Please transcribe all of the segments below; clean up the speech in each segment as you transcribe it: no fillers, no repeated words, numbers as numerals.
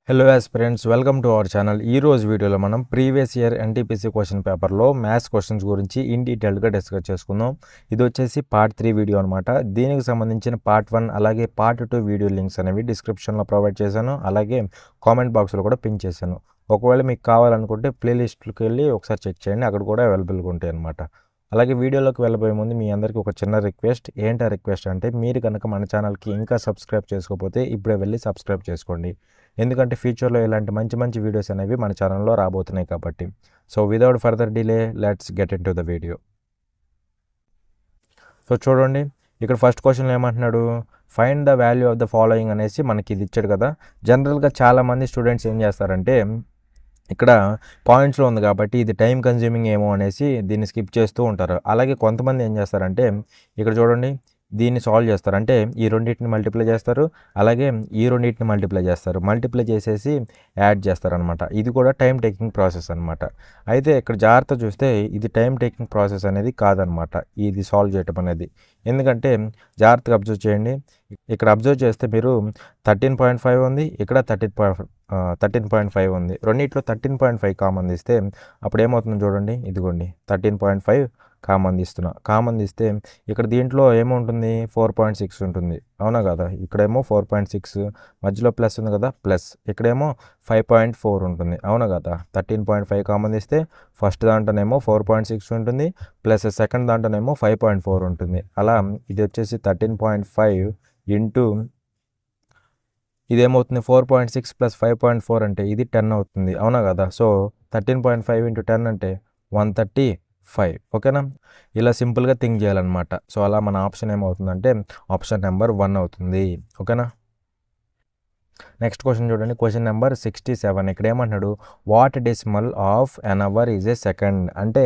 Hello aspirants, welcome to our channel. ఈ రోజు వీడియోలో మనం ప్రీవియస్ ఇయర్ ఎన్టీపీసీ క్వశ్చన్ పేపర్లో మ్యాథ్స్ క్వశ్చన్స్ గురించి ఇన్ డీటెయిల్గా డిస్కస్ చేసుకుందాం. ఇది వచ్చేసి పార్ట్ 3 వీడియో అనమాట. దీనికి సంబంధించిన పార్ట్ 1 అలాగే పార్ట్ 2 వీడియో లింక్స్ అనేవి డిస్క్రిప్షన్లో ప్రొవైడ్ చేశాను, అలాగే కామెంట్ బాక్స్లో కూడా పిన్ చేశాను. ఒకవేళ మీకు కావాలనుకుంటే ప్లేలిస్ట్కి వెళ్ళి ఒకసారి చెక్ చేయండి, అక్కడ కూడా అవైలబుల్గా ఉంటాయి అనమాట. అలాగే వీడియోలోకి వెళ్ళబోయే ముందు మీ అందరికీ ఒక చిన్న రిక్వెస్ట్. ఏంటి రిక్వెస్ట్ అంటే, మీరు కనుక మన ఛానల్కి ఇంకా సబ్స్క్రైబ్ చేసుకోకపోతే ఇప్పుడే వెళ్ళి సబ్స్క్రైబ్ చేసుకోండి. ఎందుకంటే ఫ్యూచర్లో ఇలాంటి మంచి మంచి వీడియోస్ అనేవి మన ఛానల్లో రాబోతున్నాయి కాబట్టి. So without further delay let's get in to the video. So చూడండి, ఇక్కడ ఫస్ట్ క్వశ్చన్లో ఏమంటున్నాడు, find the value of the following అనేసి మనకి ఇది ఇచ్చాడు కదా. జనరల్గా చాలామంది స్టూడెంట్స్ ఏం చేస్తారంటే, ఇక్కడ పాయింట్స్లో ఉంది కాబట్టి ఇది టైం కన్జ్యూమింగ్ ఏమో అనేసి దీన్ని స్కిప్ చేస్తూ ఉంటారు. అలాగే కొంతమంది ఏం చేస్తారంటే, ఇక్కడ చూడండి, దీన్ని సాల్వ్ చేస్తారు. అంటే ఈ రెండింటిని మల్టిప్లై చేస్తారు, అలాగే ఈ రెండింటిని మల్టిప్లై చేస్తారు. మల్టిప్లై చేసేసి యాడ్ చేస్తారనమాట. ఇది కూడా టైం టేకింగ్ ప్రాసెస్ అనమాట. అయితే ఇక్కడ జాగ్రత్త చూస్తే ఇది టైం టేకింగ్ ప్రాసెస్ అనేది కాదనమాట, ఇది సాల్వ్ చేయటం అనేది. ఎందుకంటే జాగ్రత్తగా అబ్జర్వ్ చేయండి. ఇక్కడ అబ్జర్వ్ చేస్తే మీరు 13.5 ఉంది, ఇక్కడ 13.5 ఉంది. రెండిట్లో 13.5 కామన్ తీస్తే అప్పుడు ఏమవుతుందో చూడండి. ఇదిగోండి 13.5 కామన్ తీస్తున్నా. కామన్ తీస్తే ఇక్కడ దీంట్లో ఏముంటుంది, 4.6 ఉంటుంది, అవునా కదా. ఇక్కడేమో 4.6, మధ్యలో ప్లస్ ఉంది కదా, ప్లస్. ఇక్కడేమో 5.4 ఉంటుంది, అవునా కదా. 13.5 కామన్ తీస్తే ఫస్ట్ దాంట్లోనేమో 4.6 ఉంటుంది, ప్లస్ సెకండ్ దాంట్లోనేమో 5.4 ఉంటుంది. అలా ఇది వచ్చేసి 13.5 ఇంటూ ఇదేమవుతుంది 4.6 ప్లస్ 5.4 అంటే ఇది 10 అవుతుంది, అవునా కదా. సో 13.5 ఇంటూ 10 అంటే 135, ఓకేనా. ఇలా సింపుల్గా థింక్ చేయాలన్నమాట. సో అలా మన ఆప్షన్ ఏమవుతుందంటే ఆప్షన్ నెంబర్ 1 అవుతుంది, ఓకేనా. నెక్స్ట్ క్వశ్చన్ చూడండి, క్వశ్చన్ నెంబర్ 67. ఇక్కడ ఏమంటున్నాడు, what decimal of an hour is a second. అంటే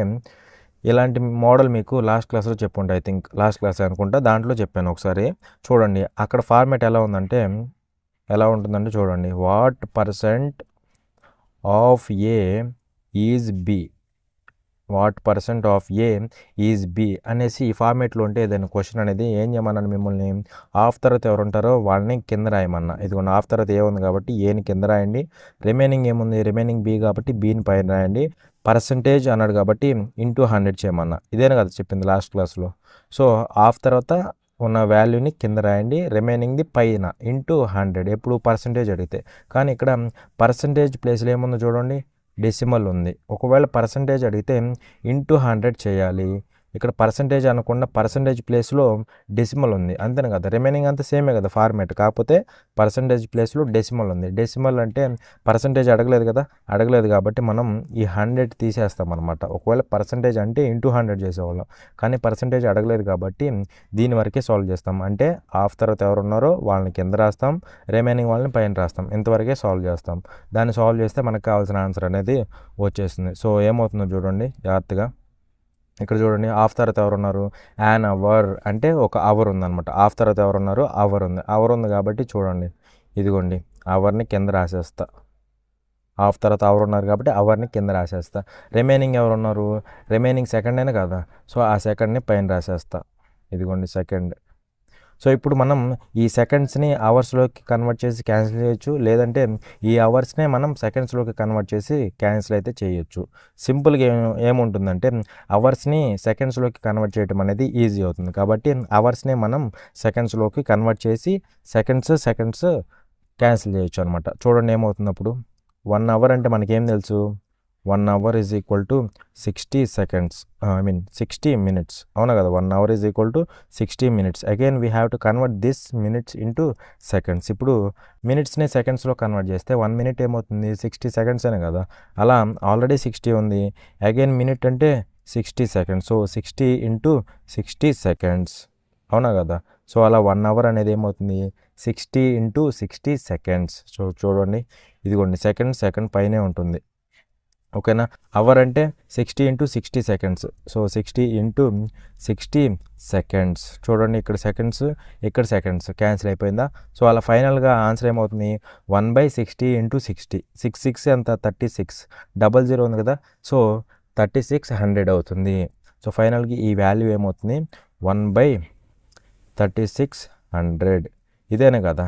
ఇలాంటి మోడల్ మీకు లాస్ట్ క్లాస్లో చెప్పుంటే, ఐ థింక్ లాస్ట్ క్లాస్ అనుకుంటా, దాంట్లో చెప్పాను ఒకసారి. చూడండి అక్కడ ఫార్మేట్ ఎలా ఉంటుందంటే చూడండి, what percent of A is B, what percent of A is B అనేసి ఈ ఫార్మేట్లో ఉంటే ఏదైనా క్వశ్చన్ అనేది ఏం చేయమన్నాను మిమ్మల్ని, ఆఫ్ తర్వాత ఎవరు ఉంటారో వాళ్ళని కింద రాయమన్నా. ఇదిగోండి ఆఫ్ తర్వాత ఏ ఉంది కాబట్టి ఏని కింద రాయండి, రిమైనింగ్ ఏముంది, రిమైనింగ్ బి కాబట్టి బీని పైన రాయండి, పర్సంటేజ్ అన్నాడు కాబట్టి ఇంటూ 100 చేయమన్నా. ఇదేనా కదా చెప్పింది లాస్ట్ క్లాస్లో. సో ఆఫ్ తర్వాత ఉన్న వాల్యూని కింద రాయండి, రిమైనింగ్ది పైన ఇంటూ 100, ఎప్పుడు పర్సంటేజ్ అడిగితే. కానీ ఇక్కడ పర్సంటేజ్ ప్లేస్లో ఏముందో చూడండి, డెసిమల్ ఉంది. ఒకవేళ పర్సంటేజ్ అడిగితే ఇంటూ 100 చేయాలి. ఇక్కడ పర్సంటేజ్ అనకుండా పర్సంటేజ్ ప్లేస్లో డెసిమల్ ఉంది, అంతేనే కదా. రిమైనింగ్ అంతా సేమే కదా ఫార్మేట్, కాకపోతే పర్సంటేజ్ ప్లేస్లో డెసిమల్ ఉంది. డెసిమల్ అంటే పర్సంటేజ్ అడగలేదు కాబట్టి మనం ఈ 100 తీసేస్తాం అనమాట. ఒకవేళ పర్సంటేజ్ అంటే ఇంటూ 100 చేసేవాళ్ళం, కానీ పర్సంటేజ్ అడగలేదు కాబట్టి దీని వరకే సాల్వ్ చేస్తాం. అంటే హాఫ్ తర్వాత ఎవరు ఉన్నారో వాళ్ళని కింద రాస్తాం, రిమైనింగ్ వాళ్ళని పైన రాస్తాం, ఇంతవరకే సాల్వ్ చేస్తాం. దాన్ని సాల్వ్ చేస్తే మనకు కావాల్సిన ఆన్సర్ అనేది వచ్చేస్తుంది. సో ఏమవుతుందో చూడండి జాగ్రత్తగా. ఇక్కడ చూడండి, హాఫ్ తర్వాత ఎవరు ఉన్నారు, యాన్ అవర్ అంటే ఒక అవర్ ఉందన్నమాట. హాఫ్ తర్వాత ఎవరు ఉన్నారు, అవర్ ఉంది కాబట్టి చూడండి, ఇదిగోండి అవర్ని కింద రాసేస్తా. హాఫ్ తర్వాత అవర్ ఉన్నారు కాబట్టి అవర్ని కింద రాసేస్తా. రిమైనింగ్ ఎవరు ఉన్నారు, రిమైనింగ్ సెకండ్ అయినా కదా, సో ఆ సెకండ్ని పైన రాసేస్తా. ఇదిగోండి సెకండ్. సో ఇప్పుడు మనం ఈ సెకండ్స్ని అవర్స్లోకి కన్వర్ట్ చేసి క్యాన్సిల్ చేయొచ్చు, లేదంటే ఈ అవర్స్నే మనం సెకండ్స్లోకి కన్వర్ట్ చేసి క్యాన్సిల్ అయితే చేయొచ్చు. సింపుల్గా ఏముంటుందంటే అవర్స్ని సెకండ్స్లోకి కన్వర్ట్ చేయడం అనేది ఈజీ అవుతుంది కాబట్టి అవర్స్నే మనం సెకండ్స్లోకి కన్వర్ట్ చేసి సెకండ్స్ క్యాన్సిల్ చేయొచ్చు అనమాట. చూడండి ఏమవుతుంది అప్పుడు. 1 అవర్ అంటే మనకేం తెలుసు, 1 hour is equal to 60 seconds, 60 minutes, అవునా కదా. 1 hour is equal to 60 minutes. Again we have to convert this minutes into seconds. ఇప్పుడు మినిట్స్ని సెకండ్స్లో కన్వర్ట్ చేస్తే 1 మినిట్ ఏమవుతుంది, 60 సెకండ్స్ అనే కదా. అలా ఆల్రెడీ 60 ఉంది, అగైన్ మినిట్ అంటే 60 సెకండ్స్. సో 60 ఇంటూ 60 సెకండ్స్, అవునా కదా. సో అలా 1 అవర్ అనేది ఏమవుతుంది, 60 ఇంటూ 60 సెకండ్స్. సో చూడండి, ఇదిగోండి సెకండ్ పైనే ఉంటుంది, ఓకేనా. అవర్ అంటే 60 into 60 seconds. So 60 into 60 seconds. చూడండి ఇక్కడ సెకండ్స్ క్యాన్సిల్ అయిపోయిందా. సో అలా ఫైనల్గా ఆన్సర్ ఏమవుతుంది, 1/60 ఇంటూ 60. 6 ఎంత, 36, 00 ఉంది కదా, సో 3600 అవుతుంది. సో ఫైనల్గా ఈ వాల్యూ ఏమవుతుంది, 1/3600. ఇదేనే కదా.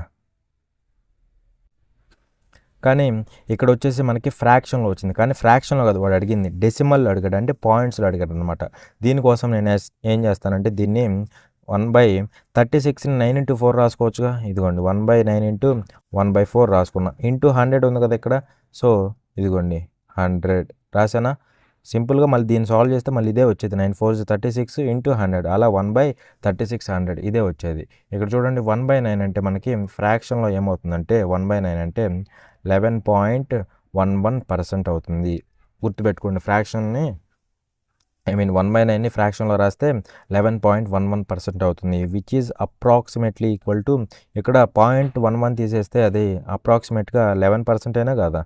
కానీ ఇక్కడ వచ్చేసి మనకి ఫ్రాక్షన్లో వచ్చింది, కానీ ఫ్రాక్షన్లో కాదు వాడు అడిగింది, డెసిమల్ అడిగాడు, అంటే పాయింట్స్లో అడిగాడు అనమాట. దీనికోసం నేను ఏం చేస్తానంటే దీన్ని 1/36ని 9/4 రాసుకోవచ్చుగా. ఇదిగోండి 1/9 × 1/4 రాసుకున్నా. ఇంటూ 100 ఉంది కదా ఇక్కడ, సో ఇదిగోండి 100 రాసానా. సింపుల్గా మళ్ళీ దీన్ని సాల్వ్ చేస్తే మళ్ళీ ఇదే వచ్చేది, 9 4 36 × 100, అలా 1/3600 ఇదే వచ్చేది. ఇక్కడ చూడండి 1/9 అంటే మనకి ఫ్రాక్షన్లో ఏమవుతుందంటే 1/9 అంటే 11.11% అవుతుంది. గుర్తుపెట్టుకోండి, ఫ్రాక్షన్ని 1/9ని ఫ్రాక్షన్లో రాస్తే 11.11% అవుతుంది, which is approximately equal to, ఇక్కడ 0.11 తీసేస్తే అది అప్రాక్సిమేట్గా 11% అయినా కదా.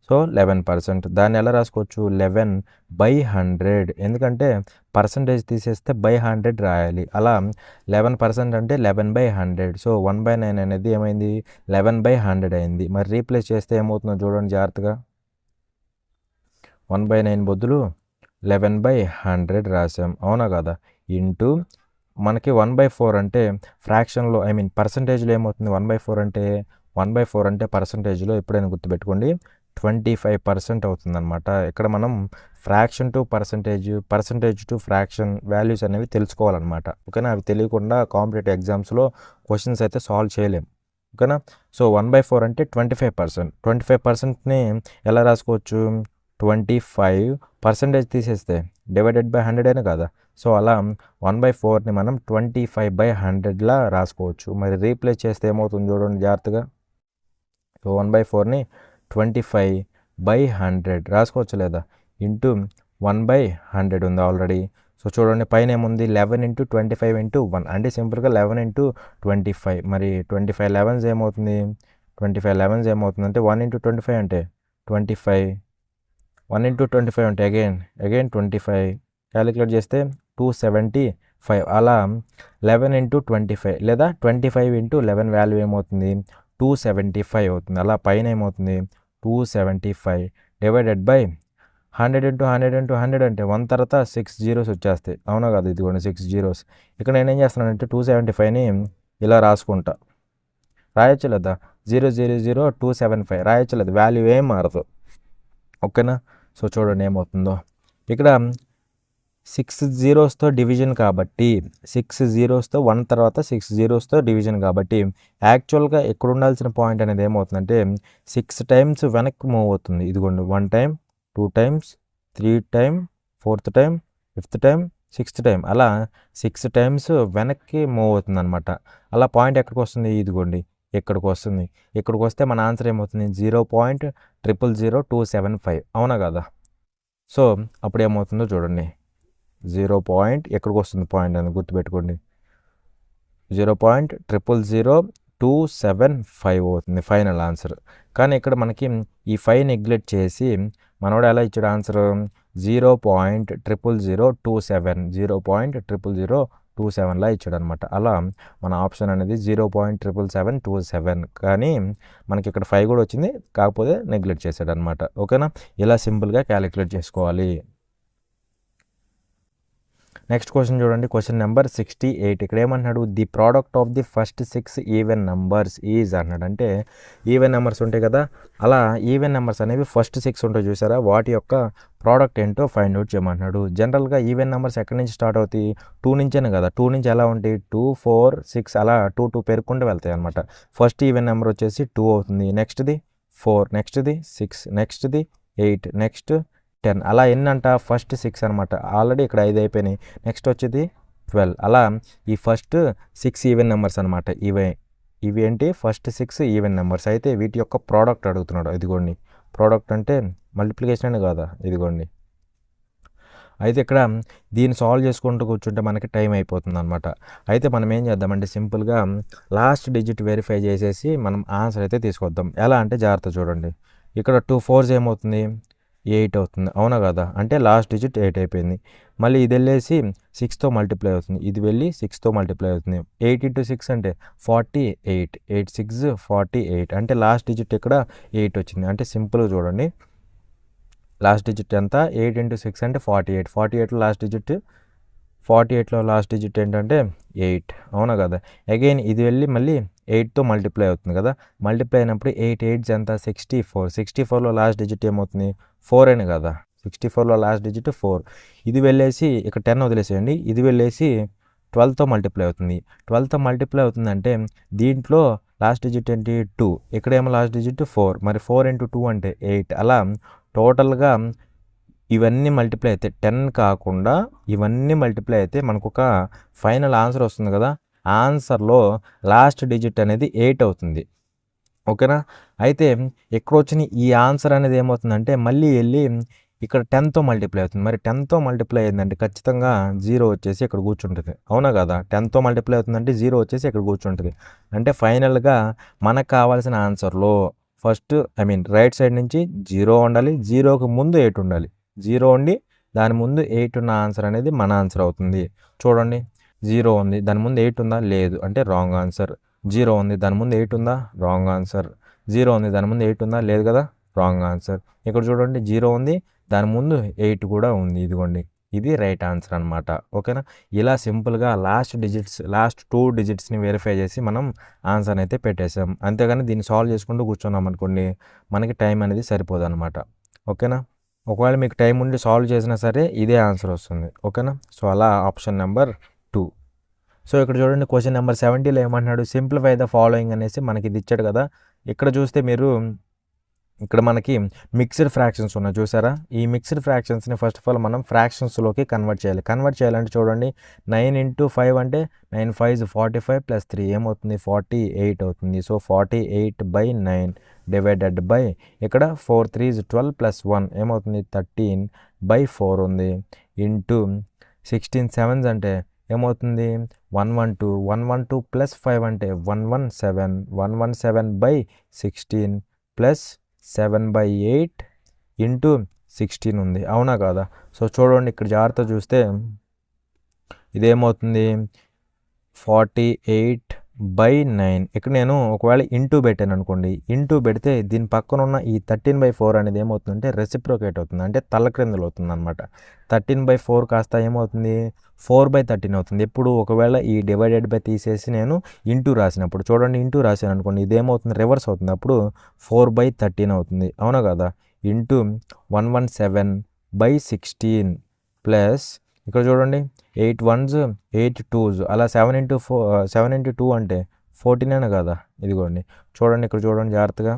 సో 11%, దాన్ని ఎలా రాసుకోవచ్చు, 11/100, ఎందుకంటే పర్సంటేజ్ తీసేస్తే బై 100 రాయాలి, అలా 11% అంటే 11/100. సో 1/9 అనేది ఏమైంది, 11/100 అయింది. మరి రీప్లేస్ చేస్తే ఏమవుతుందో చూడండి జాగ్రత్తగా. 1/9 బదులు 11/100 రాసాం, అవునా కదా. ఇంటూ మనకి 1/4 అంటే ఫ్రాక్షన్లో పర్సంటేజ్లో ఏమవుతుంది, 1/4 అంటే పర్సంటేజ్లో ఎప్పుడైనా గుర్తుపెట్టుకోండి 25% అవుతుంది అనమాట. ఇక్కడ మనం fraction to percentage to fraction values అనేవి తెలుసుకోవాలన్నమాట. ఓకేనా, అవి తెలియకుండా కాంపిటేటివ్ ఎగ్జామ్స్లో క్వశ్చన్స్ అయితే సాల్వ్ చేయలేం. ఓకేనా. సో 1/4 అంటే 25%. 25%ని ఎలా రాసుకోవచ్చు, 25% తీసేస్తే డివైడెడ్ బై 100 అయినా కదా. సో అలా 1/4ని మనం 25/100లా రాసుకోవచ్చు. మరి రీప్లేస్ చేస్తే ఏమవుతుంది చూడండి జాగ్రత్తగా. సో 1/4ని 25/100 రాసుకోవచ్చు లేదా, ఇంటూ 1/100 ఉంది ఆల్రెడీ. సో చూడండి పైన ఏముంది, 11 × 25 × 1, అంటే సింపుల్గా 11 × 25. మరి 25 11s ఏమవుతుంది, 25 11s ఏమవుతుంది అంటే 1 × 25 అంటే 25, 1 × 25 అంటే అగైన్ 25, క్యాలిక్యులేట్ చేస్తే 275. అలా 11 × 25 లేదా 25 × 11 వాల్యూ ఏమవుతుంది, 275 అవుతుంది. అలా పైన ఏమవుతుంది, 275 డివైడెడ్ బై 100 × 100 × 100 అంటే 1 తర్వాత 6 zeros వచ్చేస్తాయి, అవునా కదా. ఇదిగోండి 6 zeros. ఇక్కడ నేనేం చేస్తున్నానంటే 275ని ఇలా రాసుకుంటా, రాయొచ్చు లేదా, 0000275 రాయొచ్చు లేదు, వాల్యూ ఏం మారదు. ఓకేనా. సో చూడండి ఏమవుతుందో, ఇక్కడ 6 zeros డివిజన్ కాబట్టి 6 zeros 1 తర్వాత 6 zeros డివిజన్ కాబట్టి యాక్చువల్గా ఇక్కడ ఉండాల్సిన పాయింట్ అనేది ఏమవుతుందంటే 6 times వెనక్కి మూవ్ అవుతుంది. ఇదిగోండి 1 time 2 times 3 time 4th time 5th time 6th time, అలా 6 times వెనక్కి మూవ్ అవుతుంది అనమాట. అలా పాయింట్ ఎక్కడికి వస్తుంది, ఇదిగోండి ఇక్కడికి వస్తుంది. ఇక్కడికి వస్తే మన ఆన్సర్ ఏమవుతుంది, 0.000275, అవునా కదా. సో అప్పుడు ఏమవుతుందో చూడండి, 0. ఎక్కడికి వస్తుంది పాయింట్ అని గుర్తుపెట్టుకోండి, 0.000275 అవుతుంది ఫైనల్ ఆన్సర్. కానీ ఇక్కడ మనకి ఈ 5 నెగ్లెక్ట్ చేసి మనోడు ఎలా ఇచ్చాడు ఆన్సర్, 0.0027లా ఇచ్చాడు అనమాట. అలా మన ఆప్షన్ అనేది 0.77727, కానీ మనకి ఇక్కడ 5 కూడా వచ్చింది, కాకపోతే నెగ్లెక్ట్ చేశాడు అనమాట. ఓకేనా, ఇలా సింపుల్గా క్యాలిక్యులేట్ చేసుకోవాలి. నెక్స్ట్ క్వశ్చన్ చూడండి, క్వశ్చన్ నెంబర్ 68. ఇక్కడ ఏమంటున్నాడు, the product of the first 6 even numbers is అన్నాడు. అంటే ఈవెన్ నెంబర్స్ ఉంటాయి కదా, అలా ఈవెన్ నెంబర్స్ అనేవి ఫస్ట్ 6 ఉంటాయి చూసారా, వాటి యొక్క ప్రోడక్ట్ ఏంటో ఫైండ్ అవుట్ చేయమంటున్నాడు. జనరల్గా ఈవెన్ నెంబర్స్ ఎక్కడి నుంచి స్టార్ట్ అవుతాయి, 2 నుంచేనే కదా. 2 నుంచి ఎలా ఉంటాయి, 2 4 6 అలా 2 పెరుక్కుంటూ వెళ్తాయి అనమాట. ఫస్ట్ ఈవెన్ నెంబర్ వచ్చేసి 2 అవుతుంది, నెక్స్ట్ది 4, నెక్స్ట్ది 6, నెక్స్ట్ది 8, నెక్స్ట్ 10, అలా ఎన్నంట ఫస్ట్ 6 అనమాట. ఆల్రెడీ ఇక్కడ 5 అయిపోయినాయి, నెక్స్ట్ వచ్చేది 12. అలా ఈ ఫస్ట్ 6 ఈవెన్ నెంబర్స్ అనమాట. ఇవి ఏంటి, ఫస్ట్ 6 ఈవెన్ నెంబర్స్. అయితే వీటి యొక్క ప్రోడక్ట్ అడుగుతున్నాడు. ఇదిగోండి ప్రోడక్ట్ అంటే మల్టిప్లికేషన్ అని కాదా, ఇదిగోండి. అయితే ఇక్కడ దీన్ని సాల్వ్ చేసుకుంటూ కూర్చుంటే మనకి టైం అయిపోతుంది అనమాట. అయితే మనం ఏం చేద్దామంటే సింపుల్గా లాస్ట్ డిజిట్ వెరిఫై చేసేసి మనం ఆన్సర్ అయితే తీసుకొద్దాం. ఎలా అంటే జాగ్రత్త చూడండి, ఇక్కడ 2 4s ఏమవుతుంది, 8 అవుతుంది, అవునా కదా. అంటే లాస్ట్ డిజిట్ 8 అయిపోయింది. మళ్ళీ ఇది వెళ్ళేసి 6తో మల్టిప్లై అవుతుంది, ఇది వెళ్ళి 6తో మల్టిప్లై అవుతుంది. 8 × 6 అంటే 48, 8 6 48, అంటే లాస్ట్ డిజిట్ ఇక్కడ 8 వచ్చింది. అంటే సింపుల్గా చూడండి, లాస్ట్ డిజిట్ ఎంత, 8 × 6 అంటే 48, 48లో లాస్ట్ డిజిట్ 48లో లాస్ట్ డిజిట్ ఏంటంటే 8, అవునా కదా. అగైన్ ఇది వెళ్ళి మళ్ళీ 8తో మల్టిప్లై అవుతుంది కదా. మల్టిప్లై అయినప్పుడు 8 8 ఎంత 64. 64లో లాస్ట్ డిజిట్ ఏమవుతుంది 4 అని కదా. 64లో లాస్ట్ డిజిట్ 4. ఇది వెళ్ళేసి ఇక్కడ 10 వదిలేసేయండి. ఇది వెళ్ళేసి 12తో మల్టిప్లై అవుతుంది. 12తో మల్టిప్లై అవుతుందంటే దీంట్లో లాస్ట్ డిజిట్ ఏంటి 2, ఇక్కడేమో లాస్ట్ డిజిట్ 4. మరి 4 × 2 అంటే 8. అలా టోటల్గా ఇవన్నీ మల్టిప్లై అయితే 10 కాకుండా ఇవన్నీ మల్టిప్లై అయితే మనకు ఒక ఫైనల్ ఆన్సర్ వస్తుంది కదా. ఆన్సర్లో లాస్ట్ డిజిట్ అనేది 8 అవుతుంది. ఓకేనా. అయితే ఇక్కడ వచ్చిన ఈ ఆన్సర్ అనేది ఏమవుతుందంటే మళ్ళీ వెళ్ళి ఇక్కడ 10తో మల్టిప్లై అవుతుంది. మరి 10తో మల్టిప్లై అయిందంటే ఖచ్చితంగా 0 వచ్చేసి ఇక్కడ కూర్చుంటుంది, అవునా కదా. 10తో మల్టిప్లై అవుతుందంటే 0 వచ్చేసి ఇక్కడ కూర్చుంటుంది. అంటే ఫైనల్గా మనకు కావాల్సిన ఆన్సర్లో ఫస్ట్ రైట్ సైడ్ నుంచి 0 ఉండాలి, 0కి ముందు 8 ఉండాలి. 0 ఉండి దాని ముందు 8 ఉన్న ఆన్సర్ అనేది మన ఆన్సర్ అవుతుంది. చూడండి 0 ఉంది, దాని ముందు 8 ఉందా, లేదు అంటే రాంగ్ ఆన్సర్. 0 ఉంది, దాని ముందు 8 ఉందా, రాంగ్ ఆన్సర్. 0 ఉంది, దాని ముందు 8 ఉందా, లేదు కదా, రాంగ్ ఆన్సర్. ఇక్కడ చూడండి 0 ఉంది, దాని ముందు 8 కూడా ఉంది, ఇదిగోండి ఇది రైట్ ఆన్సర్ అనమాట. ఓకేనా. ఇలా సింపుల్గా లాస్ట్ 2 డిజిట్స్ని వెరిఫై చేసి మనం ఆన్సర్ అయితే పెట్టేసాం. అంతేగాని దీన్ని సాల్వ్ చేసుకుంటూ కూర్చున్నాం అనుకోండి మనకి టైం అనేది సరిపోదు అనమాట. ఓకేనా. ఒకవేళ మీకు టైం ఉండి సాల్వ్ చేసినా సరే ఇదే ఆన్సర్ వస్తుంది. ఓకేనా. సో అలా ఆప్షన్ నెంబర్ 2. సో ఇక్కడ చూడండి క్వశ్చన్ నెంబర్ 70లో ఏమంటున్నాడు, సింప్లిఫై ద ఫాలోయింగ్ అనేసి మనకి ఇది ఇచ్చాడు కదా. ఇక్కడ చూస్తే మీరు ఇక్కడ మనకి మిక్స్డ్ ఫ్రాక్షన్స్ ఉన్నాయి చూసారా. ఈ మిక్స్డ్ ఫ్రాక్షన్స్ని ఫస్ట్ ఆఫ్ ఆల్ మనం ఫ్రాక్షన్స్లోకి కన్వర్ట్ చేయాలంటే చూడండి 9 × 5 అంటే 9 5 45 + 3 ఏమవుతుంది 48 అవుతుంది. సో 48/9 డివైడెడ్ బై ఇక్కడ 4 3 12 + 1 ఏమవుతుంది 13/4 ఉంది. ఇంటూ 16 7 అంటే ఏమవుతుంది 112 112 + 5 అంటే 117 117/16 ప్లస్ 7/8 ఇంటూ 16 ఉంది, అవునా కాదా. సో చూడండి ఇక్కడ జాగ్రత్త చూస్తే ఇదేమవుతుంది 48/9. ఇక్కడ నేను ఒకవేళ ఇంటూ పెట్టాను అనుకోండి, ఇంటూ పెడితే దీని పక్కన ఉన్న ఈ 13/4 అనేది ఏమవుతుందంటే రెసిప్రోకేట్ అవుతుంది, అంటే తలక్రిందులు అవుతుంది అనమాట. 13/4 కాస్త ఏమవుతుంది 4/13 అవుతుంది. ఎప్పుడు ఒకవేళ ఈ డివైడెడ్ బై తీసేసి నేను ఇంటూ రాసినప్పుడు చూడండి, ఇంటూ రాశాను అనుకోండి ఇదేమవుతుంది రివర్స్ అవుతుంది, అప్పుడు 4/13 అవుతుంది, అవునా కదా. ఇంటూ 117/16 ప్లస్ ఇక్కడ చూడండి 8 1s 8 2s అలా 7 × 2 అంటే 14 కదా. ఇదిగోండి చూడండి ఇక్కడ చూడండి జాగ్రత్తగా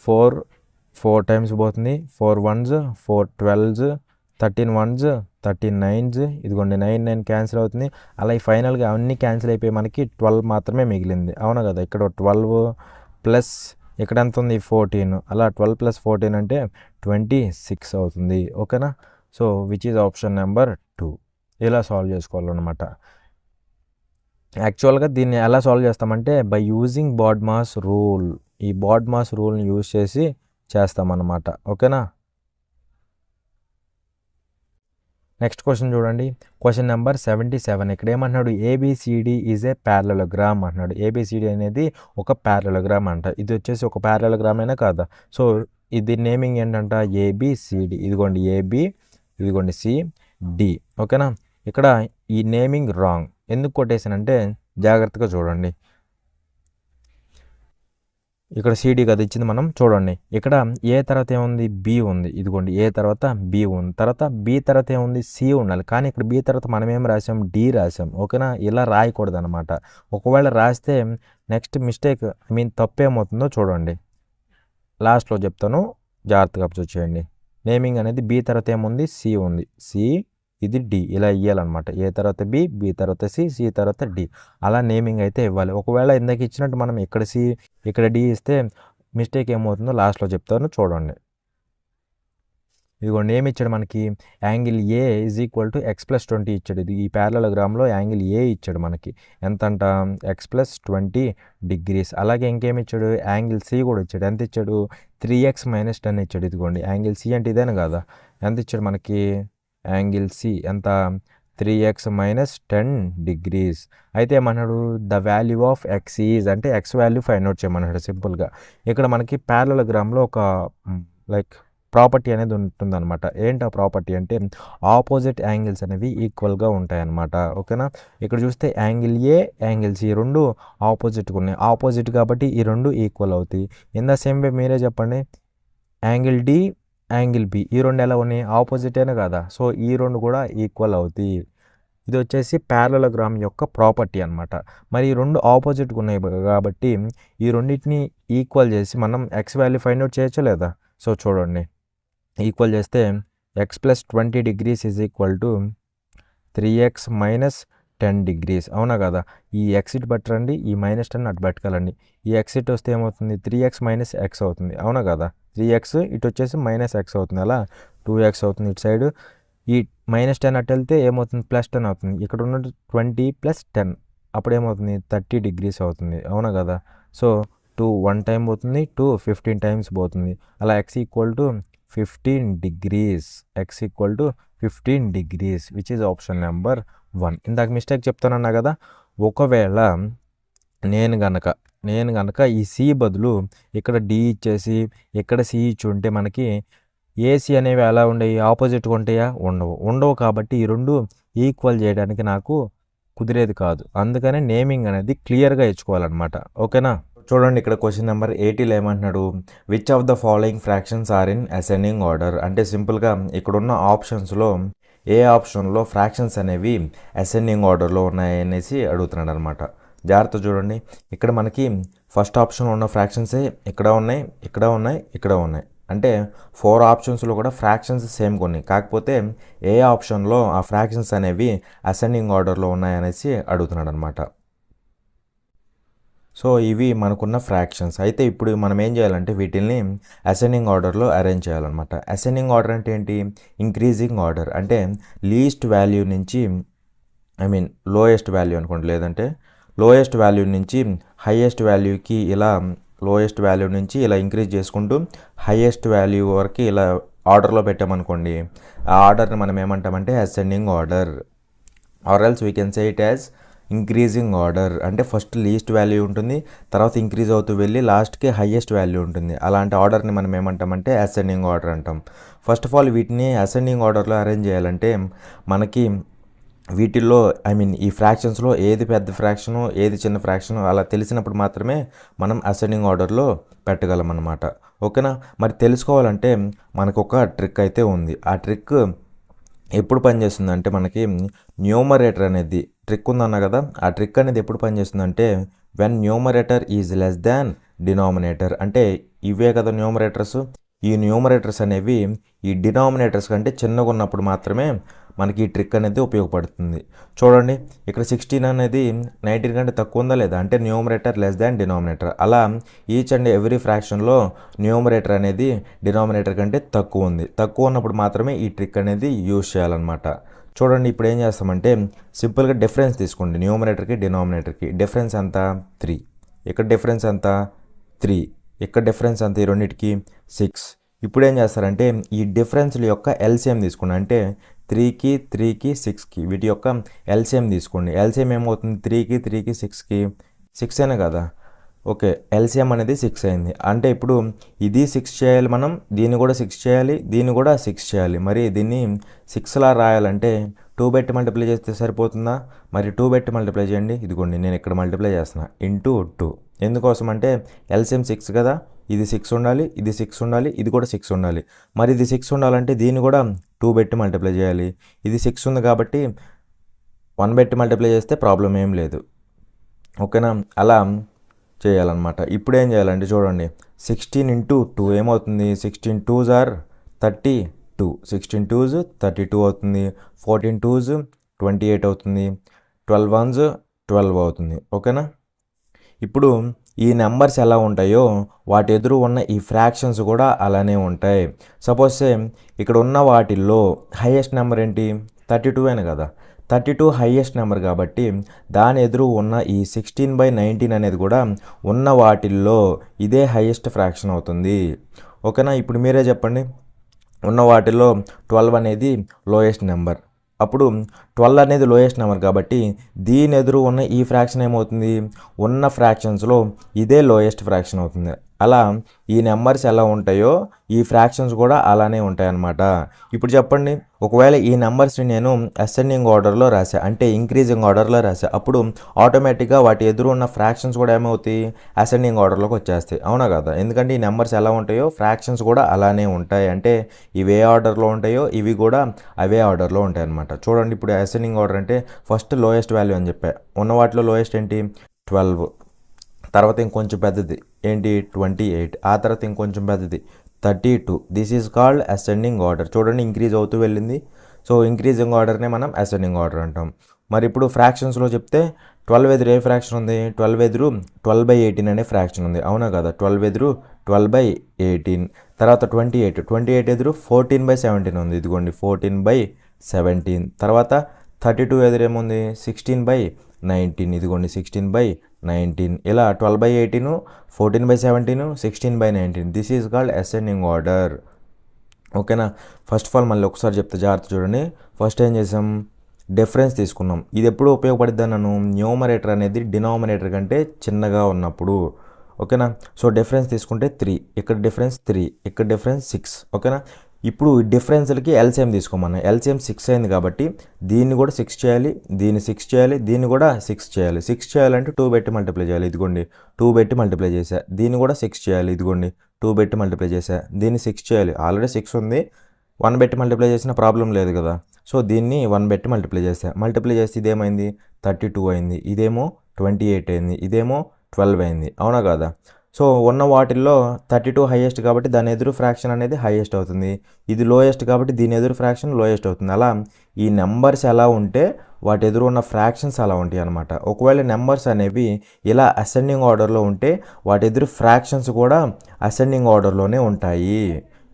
4 టైమ్స్ పోతుంది, 4 1s 4 12s 13 1s 13 9s ఇదిగోండి 9 9 క్యాన్సిల్ అవుతుంది. అలా ఫైనల్గా అన్నీ క్యాన్సిల్ అయిపోయి మనకి 12 మాత్రమే మిగిలింది, అవునా కదా. ఇక్కడ 12 ప్లస్ ఇక్కడ ఎంత ఉంది 14, అలా 12 + 14 అంటే 26 అవుతుంది. ఓకేనా. So which is option number 2. ఇలా సాల్వ్ చేసుకోవాలన్నమాట. యాక్చువల్గా దీన్ని ఎలా సాల్వ్ చేస్తామంటే బై యూజింగ్ బాడ్మాస్ రూల్. ఈ బాడ్మాస్ రూల్ని యూజ్ చేసి చేస్తామన్నమాట. ఓకేనా. నెక్స్ట్ క్వశ్చన్ చూడండి, క్వశ్చన్ నెంబర్ 77. ఇక్కడ ఏమంటున్నాడు ఏబిసిడి ఈజ్ ఏ ప్యారలలోగ్రామ్ అంటున్నాడు. ఏబిసిడి అనేది ఒక ప్యారలలోగ్రామ్ అంట. ఇది వచ్చేసి ఒక ప్యారలలోగ్రామ్ అయినా కాదా. సో ఇది నేమింగ్ ఏంటంట ఏబిసిడి. ఇదిగోండి ఏబి, ఇదిగోండి సిడి. ఓకేనా. ఇక్కడ ఈ నేమింగ్ రాంగ్ ఎందుకు కొట్టేసానంటే జాగ్రత్తగా చూడండి. ఇక్కడ సిడి కదా ఇచ్చింది మనం చూడండి. ఇక్కడ ఏ తర్వాత ఏముంది బి ఉంది, ఇదిగోండి ఏ తర్వాత బి ఉంది, తర్వాత బి తర్వాత ఏముంది సి ఉండాలి. కానీ ఇక్కడ బి తర్వాత మనం ఏం రాసాం డి రాసాం. ఓకేనా. ఇలా రాయకూడదు అనమాట. ఒకవేళ రాస్తే నెక్స్ట్ మిస్టేక్ తప్పేమవుతుందో చూడండి, లాస్ట్లో చెప్తాను, జాగ్రత్తగా అబ్జర్వ్ చేయండి. నేమింగ్ అనేది బి తర్వాత ఏముంది సి ఉంది, సి ఇది డి ఇలా ఇవ్వాలన్నమాట. ఏ తర్వాత బి, బి తర్వాత సి, సి తర్వాత డి అలా నేమింగ్ అయితే ఇవ్వాలి. ఒకవేళ ఇందాక ఇచ్చినట్టు మనం ఇక్కడ సి ఇక్కడ డి ఇస్తే మిస్టేక్ ఏమవుతుందో లాస్ట్లో చెప్తాను చూడండి. ఇదిగోండి ఏమి ఇచ్చాడు మనకి angle A is equal to x+20 ఇచ్చాడు. ఇది ఈ ప్యారలలోగ్రామ్లో యాంగిల్ ఏ ఇచ్చాడు మనకి ఎంతంట x+20 డిగ్రీస్. అలాగే ఇంకేమి ఇచ్చాడు యాంగిల్ సి కూడా ఇచ్చాడు. ఎంత ఇచ్చాడు 3x - 10 ఇచ్చాడు. ఇదిగోండి యాంగిల్ సి అంటే ఇదేనా కదా. ఎంత ఇచ్చాడు మనకి యాంగిల్ సి ఎంత 3x - 10 డిగ్రీస్. అయితే ఏమన్నాడు the value of X is అంటే ఎక్స్ వాల్యూ ఫైండ్ అవుట్ చేయమన్నాడు సింపుల్గా. ఇక్కడ మనకి ప్యారలలోగ్రామ్లో ఒక లైక్ ప్రాపర్టీ అనేది ఉంటుందన్నమాట. ఏంటి ఆ ప్రాపర్టీ అంటే ఆపోజిట్ యాంగిల్స్ అనేవి ఈక్వల్గా ఉంటాయన్నమాట. ఓకేనా. ఇక్కడ చూస్తే యాంగిల్ ఏ, యాంగిల్ సి రెండు ఆపోజిట్గా ఉన్నాయి. ఆపోజిట్ కాబట్టి ఈ రెండు ఈక్వల్ అవుతాయి. ఇన్ ద సేమ్ వే మీరే చెప్పండి, యాంగిల్ డి, యాంగిల్ బి ఈ రెండు ఎలా ఉన్నాయి? ఆపోజిటేనే కదా. సో ఈ రెండు కూడా ఈక్వల్ అవుతాయి. ఇది వచ్చేసి ప్యారలలోగ్రామ్ యొక్క ప్రాపర్టీ అనమాట. మరి ఈ రెండు ఆపోజిట్గా ఉన్నాయి కాబట్టి ఈ రెండింటిని ఈక్వల్ చేసి మనం ఎక్స్ వాల్యూ ఫైండ్ అవుట్ చేయొచ్చా లేదా? సో చూడండి, ఈక్వల్ చేస్తే X plus 20 degrees is equal to 3x minus 10 degrees. అవునా కదా. ఈ ఎక్స్ ఇటు పెట్టండి, ఈ -10 అటు పెట్టుకోవాలండి. ఈ ఎక్స్ ఇటు వస్తే ఏమవుతుంది? 3x మైనస్ ఎక్స్ అవుతుంది. అవునా కదా. 3x ఇటు వచ్చేసి -x అవుతుంది. అలా 2x అవుతుంది ఇటు సైడ్. ఈ -10 అటు వెళ్తే ఏమవుతుంది? +10 అవుతుంది. ఇక్కడ ఉన్న 20 + 10 అప్పుడు ఏమవుతుంది? 30 degrees అవుతుంది. అవునా కదా. సో 2 1 టైం పోతుంది, 2 15 టైమ్స్ పోతుంది. అలా x equal to 15 degrees. x equal to 15 degrees which is option number 1. ఇందాక మిస్టేక్ చెప్తానన్నా కదా. ఒకవేళ నేను గనక ఈ సి బదులు ఇక్కడ డి ఇచ్చేసి ఇక్కడ సి ఇచ్చి ఉంటే మనకి ఏసీ అనేవి ఎలా ఉండేవి? ఆపోజిట్గా ఉంటాయా? ఉండవు కాబట్టి ఈ రెండు ఈక్వల్ చేయడానికి నాకు కుదిరేది కాదు. అందుకనే నేమింగ్ అనేది క్లియర్గా ఇచ్చుకోవాలన్నమాట. ఓకేనా. చూడండి, ఇక్కడ క్వశ్చన్ నెంబర్ 80లో ఏమంటున్నాడు? Which of the following fractions are in ascending order. అంటే సింపుల్గా ఇక్కడున్న ఆప్షన్స్లో ఏ ఆప్షన్లో ఫ్రాక్షన్స్ అనేవి అసెండింగ్ ఆర్డర్లో ఉన్నాయనేసి అడుగుతున్నాడు అనమాట. జాగ్రత్త చూడండి, ఇక్కడ మనకి ఫస్ట్ ఆప్షన్లో ఉన్న ఫ్రాక్షన్సే ఇక్కడ ఉన్నాయి, ఇక్కడ ఉన్నాయి, ఇక్కడ ఉన్నాయి. అంటే 4 ఆప్షన్స్లో కూడా ఫ్రాక్షన్స్ సేమ్ కొన్ని, కాకపోతే ఏ ఆప్షన్లో ఆ ఫ్రాక్షన్స్ అనేవి అసెండింగ్ ఆర్డర్లో ఉన్నాయనేసి అడుగుతున్నాడు అనమాట. సో ఇవి మనకున్న ఫ్రాక్షన్స్. అయితే ఇప్పుడు మనం ఏం చేయాలంటే వీటిల్ని అసెండింగ్ ఆర్డర్లో అరేంజ్ చేయాలన్నమాట. అసెండింగ్ ఆర్డర్ అంటే ఏంటి? Increasing order. అంటే లీస్ట్ వాల్యూ నుంచి లోయెస్ట్ వాల్యూ అనుకోండి, లేదంటే లోయెస్ట్ వాల్యూ నుంచి హైయెస్ట్ వాల్యూకి ఇలా లోయెస్ట్ వాల్యూ నుంచి ఇలా ఇంక్రీజ్ చేసుకుంటూ హైయెస్ట్ వాల్యూ వరకు ఇలా ఆర్డర్లో పెట్టామనుకోండి, ఆ ఆర్డర్ని మనం ఏమంటామంటే ascending order. Or else we can say it as increasing order. అంటే ఫస్ట్ లీస్ట్ వాల్యూ ఉంటుంది, తర్వాత ఇంక్రీజ్ అవుతూ వెళ్ళి లాస్ట్కి హైయెస్ట్ వాల్యూ ఉంటుంది. అలాంటి ఆర్డర్ని మనం ఏమంటామంటే అసెండింగ్ ఆర్డర్ అంటాం. ఫస్ట్ ఆఫ్ ఆల్ వీటిని అసెండింగ్ ఆర్డర్లో అరేంజ్ చేయాలంటే మనకి వీటిల్లో ఈ ఫ్రాక్షన్స్లో ఏది పెద్ద ఫ్రాక్షను, ఏది చిన్న ఫ్రాక్షను అలా తెలిసినప్పుడు మాత్రమే మనం అసెండింగ్ ఆర్డర్లో పెట్టగలం అన్నమాట. ఓకేనా. మరి తెలుసుకోవాలంటే మనకు ఒక ట్రిక్ అయితే ఉంది. ఆ ట్రిక్ ఎప్పుడు పనిచేస్తుందంటే మనకి న్యూమరేటర్ అనేది ట్రిక్ ఉందన్న కదా. ఆ ట్రిక్ అనేది ఎప్పుడు పనిచేస్తుందంటే when numerator is less than denominator. అంటే ఇవే కదా న్యూమరేటర్స్. ఈ న్యూమరేటర్స్ అనేవి ఈ డినామినేటర్స్ కంటే చిన్నగా ఉన్నప్పుడు మాత్రమే మనకి ఈ ట్రిక్ అనేది ఉపయోగపడుతుంది. చూడండి, ఇక్కడ 16 అనేది 19 కంటే తక్కువ ఉందా లేదా? అంటే న్యూమరేటర్ లెస్ దాన్ డినామినేటర్. అలా ఈచ్ అండ్ ఎవ్రీ ఫ్రాక్షన్లో న్యూమరేటర్ అనేది డినామినేటర్ కంటే తక్కువ ఉంది. తక్కువ ఉన్నప్పుడు మాత్రమే ఈ ట్రిక్ అనేది యూజ్ చేయాలన్నమాట. చూడండి, ఇప్పుడు ఏం చేస్తామంటే సింపుల్గా డిఫరెన్స్ తీసుకోండి. న్యూమరేటర్కి డినామినేటర్కి డిఫరెన్స్ ఎంత? 3. ఇక్కడ డిఫరెన్స్ ఎంత? 3. ఇక్కడ డిఫరెన్స్ ఎంత? ఈ రెండింటికి 6. ఇప్పుడు ఏం చేస్తారంటే ఈ డిఫరెన్స్ల యొక్క ఎల్సిఎం తీసుకోండి. అంటే 3కి 3కి 6కి వీటి యొక్క ఎల్సిఎం తీసుకోండి. ఎల్సిఎం ఏమవుతుంది? 3కి 6కి 6 అయినా కదా. ఓకే, ఎల్సిఎం అనేది 6 అయింది. అంటే ఇప్పుడు ఇది 6 చేయాలి మనం, దీన్ని కూడా 6 చేయాలి, దీన్ని కూడా 6 చేయాలి. మరి దీన్ని 6లా రాయాలంటే 2 పెట్టి మల్టిప్లై చేస్తే సరిపోతుందా? మరి 2 పెట్టి మల్టిప్లై చేయండి. ఇదిగోండి నేను ఇక్కడ మల్టిప్లై చేస్తున్నా ఇంటూ 2. ఎందుకోసం అంటే ఎల్సిఎం 6 కదా, ఇది 6 ఉండాలి, ఇది 6 ఉండాలి, ఇది కూడా 6 ఉండాలి. మరి ఇది 6 ఉండాలంటే దీన్ని కూడా 2 పెట్టి మల్టిప్లై చేయాలి. ఇది 6 ఉంది కాబట్టి 1 పెట్టి మల్టిప్లై చేస్తే ప్రాబ్లం ఏం లేదు. ఓకేనా. అలా చేయాలన్నమాట. ఇప్పుడు ఏం చేయాలంటే చూడండి, 16 ఇంటూ 2 ఏమవుతుంది? 16 2s are 32. 16 2s 32 అవుతుంది. 14 2s 28 అవుతుంది. 12 1s 12 అవుతుంది. ఓకేనా. ఇప్పుడు ఈ నెంబర్స్ ఎలా ఉంటాయో వాటి ఎదురు ఉన్న ఈ ఫ్రాక్షన్స్ కూడా అలానే ఉంటాయి. సపోజ్ ఇక్కడ ఉన్న వాటిల్లో హైయెస్ట్ నెంబర్ ఏంటి? 32 అయినా కదా. 32 హైయెస్ట్ నెంబర్ కాబట్టి దాని ఎదురు ఉన్న ఈ 16/19 అనేది కూడా ఉన్న వాటిల్లో ఇదే హైయెస్ట్ ఫ్రాక్షన్ అవుతుంది. ఓకేనా. ఇప్పుడు మీరే చెప్పండి, ఉన్న వాటిల్లో 12 అనేది లోయెస్ట్ నెంబర్. అప్పుడు 12 అనేది లోయెస్ట్ నెంబర్ కాబట్టి దీని ఎదురు ఉన్న ఈ ఫ్రాక్షన్ ఏమవుతుంది? ఉన్న ఫ్రాక్షన్స్లో ఇదే లోయెస్ట్ ఫ్రాక్షన్ అవుతుంది. అలా ఈ నెంబర్స్ ఎలా ఉంటాయో ఈ ఫ్రాక్షన్స్ కూడా అలానే ఉంటాయి అన్నమాట. ఇప్పుడు చెప్పండి, ఒకవేళ ఈ నెంబర్స్ని నేను అసెండింగ్ ఆర్డర్లో రాసా, అంటే ఇంక్రీజింగ్ ఆర్డర్లో రాసా, అప్పుడు ఆటోమేటిక్గా వాటి ఎదురు ఉన్న ఫ్రాక్షన్స్ కూడా ఏమవుతాయి, అసెండింగ్ ఆర్డర్లోకి వచ్చేస్తాయి. అవునా కదా? ఎందుకంటే ఈ నెంబర్స్ ఎలా ఉంటాయో ఫ్రాక్షన్స్ కూడా అలానే ఉంటాయి. అంటే ఇవి ఏ ఆర్డర్లో ఉంటాయో ఇవి కూడా అవే ఆర్డర్లో ఉంటాయి అన్నమాట. చూడండి, ఇప్పుడు అసెండింగ్ ఆర్డర్ అంటే ఫస్ట్ లోయెస్ట్ వాల్యూ అని చెప్పా. ఉన్న వాటిలో లోయెస్ట్ ఏంటి, 12. తర్వాత ఇంకొంచెం పెద్దది ఏంటి, 28. ఆ తర్వాత ఇంకొంచెం పెద్దది 32. This is called ascending order. చూడండి, ఇంక్రీజ్ అవుతూ వెళ్ళింది. సో ఇంక్రీజింగ్ ఆర్డర్నే మనం అసెండింగ్ ఆర్డర్ అంటాం. మరి ఇప్పుడు ఫ్రాక్షన్స్లో చెప్తే 12 ఎదురు ఏ ఫ్రాక్షన్ ఉంది, 12 ఎదురు 12/18 అనే ఫ్రాక్షన్ ఉంది. అవునా కదా? 12 ఎదురు 12/18. తర్వాత 28 ఎదురు 14/17 ఉంది. ఇదిగోండి 14/17. తర్వాత 32 ఎదురేముంది, 16/19. ఇదిగోండి 16/19. ఇలా 12/18, 14/17, 16/19. This is called ascending order. ఓకేనా? ఫస్ట్ ఆఫ్ ఆల్ మళ్ళీ ఒకసారి చెప్తే జాగ్రత్త చూడండి. ఫస్ట్ ఏం చేసాం, డిఫరెన్స్ తీసుకున్నాం. ఇది ఎప్పుడు ఉపయోగపడుద్ది అన్నాను, న్యూమరేటర్ అనేది డినామినేటర్ కంటే చిన్నగా ఉన్నప్పుడు. ఓకేనా? సో డిఫరెన్స్ తీసుకుంటే 3, ఇక్కడ డిఫరెన్స్ 3, ఇక్కడ డిఫరెన్స్ 6. ఓకేనా? ఇప్పుడు డిఫరెన్స్లకి ఎల్సిఎం తీసుకోమన్నా. ఎల్సిఎం 6 అయింది కాబట్టి దీన్ని కూడా 6 చేయాలి, దీన్ని 6 చేయాలి, దీన్ని కూడా 6 చేయాలి. 6 చేయాలంటే 2 పెట్టి మల్టిప్లై చేయాలి. ఇదిగోండి 2 పెట్టి మల్టిప్లై చేసా. దీన్ని కూడా 6 చేయాలి. ఇదిగోండి 2 పెట్టి మల్టిప్లై చేసా. దీన్ని 6 చేయాలి. ఆల్రెడీ 6 ఉంది, 1 పెట్టి మల్టిప్లై చేసిన ప్రాబ్లం లేదు కదా. సో దీన్ని 1 పెట్టి మల్టిప్లై చేసా. మల్టిప్లై చేస్తే ఇదేమైంది, 32 అయింది. ఇదేమో 28 అయింది. ఇదేమో 12 అయింది. అవునా కదా? సో ఉన్న వాటిల్లో 32 హైయెస్ట్ కాబట్టి దాని ఎదురు ఫ్రాక్షన్ అనేది హైయెస్ట్ అవుతుంది. ఇది లోయెస్ట్ కాబట్టి దీని ఎదురు ఫ్రాక్షన్ లోయెస్ట్ అవుతుంది. అలా ఈ నెంబర్స్ ఎలా ఉంటే వాటి ఎదురు ఉన్న ఫ్రాక్షన్స్ అలా ఉంటాయి అనమాట. ఒకవేళ నెంబర్స్ అనేవి ఇలా అసెండింగ్ ఆర్డర్లో ఉంటే వాటి ఎదురు ఫ్రాక్షన్స్ కూడా అసెండింగ్ ఆర్డర్లోనే ఉంటాయి.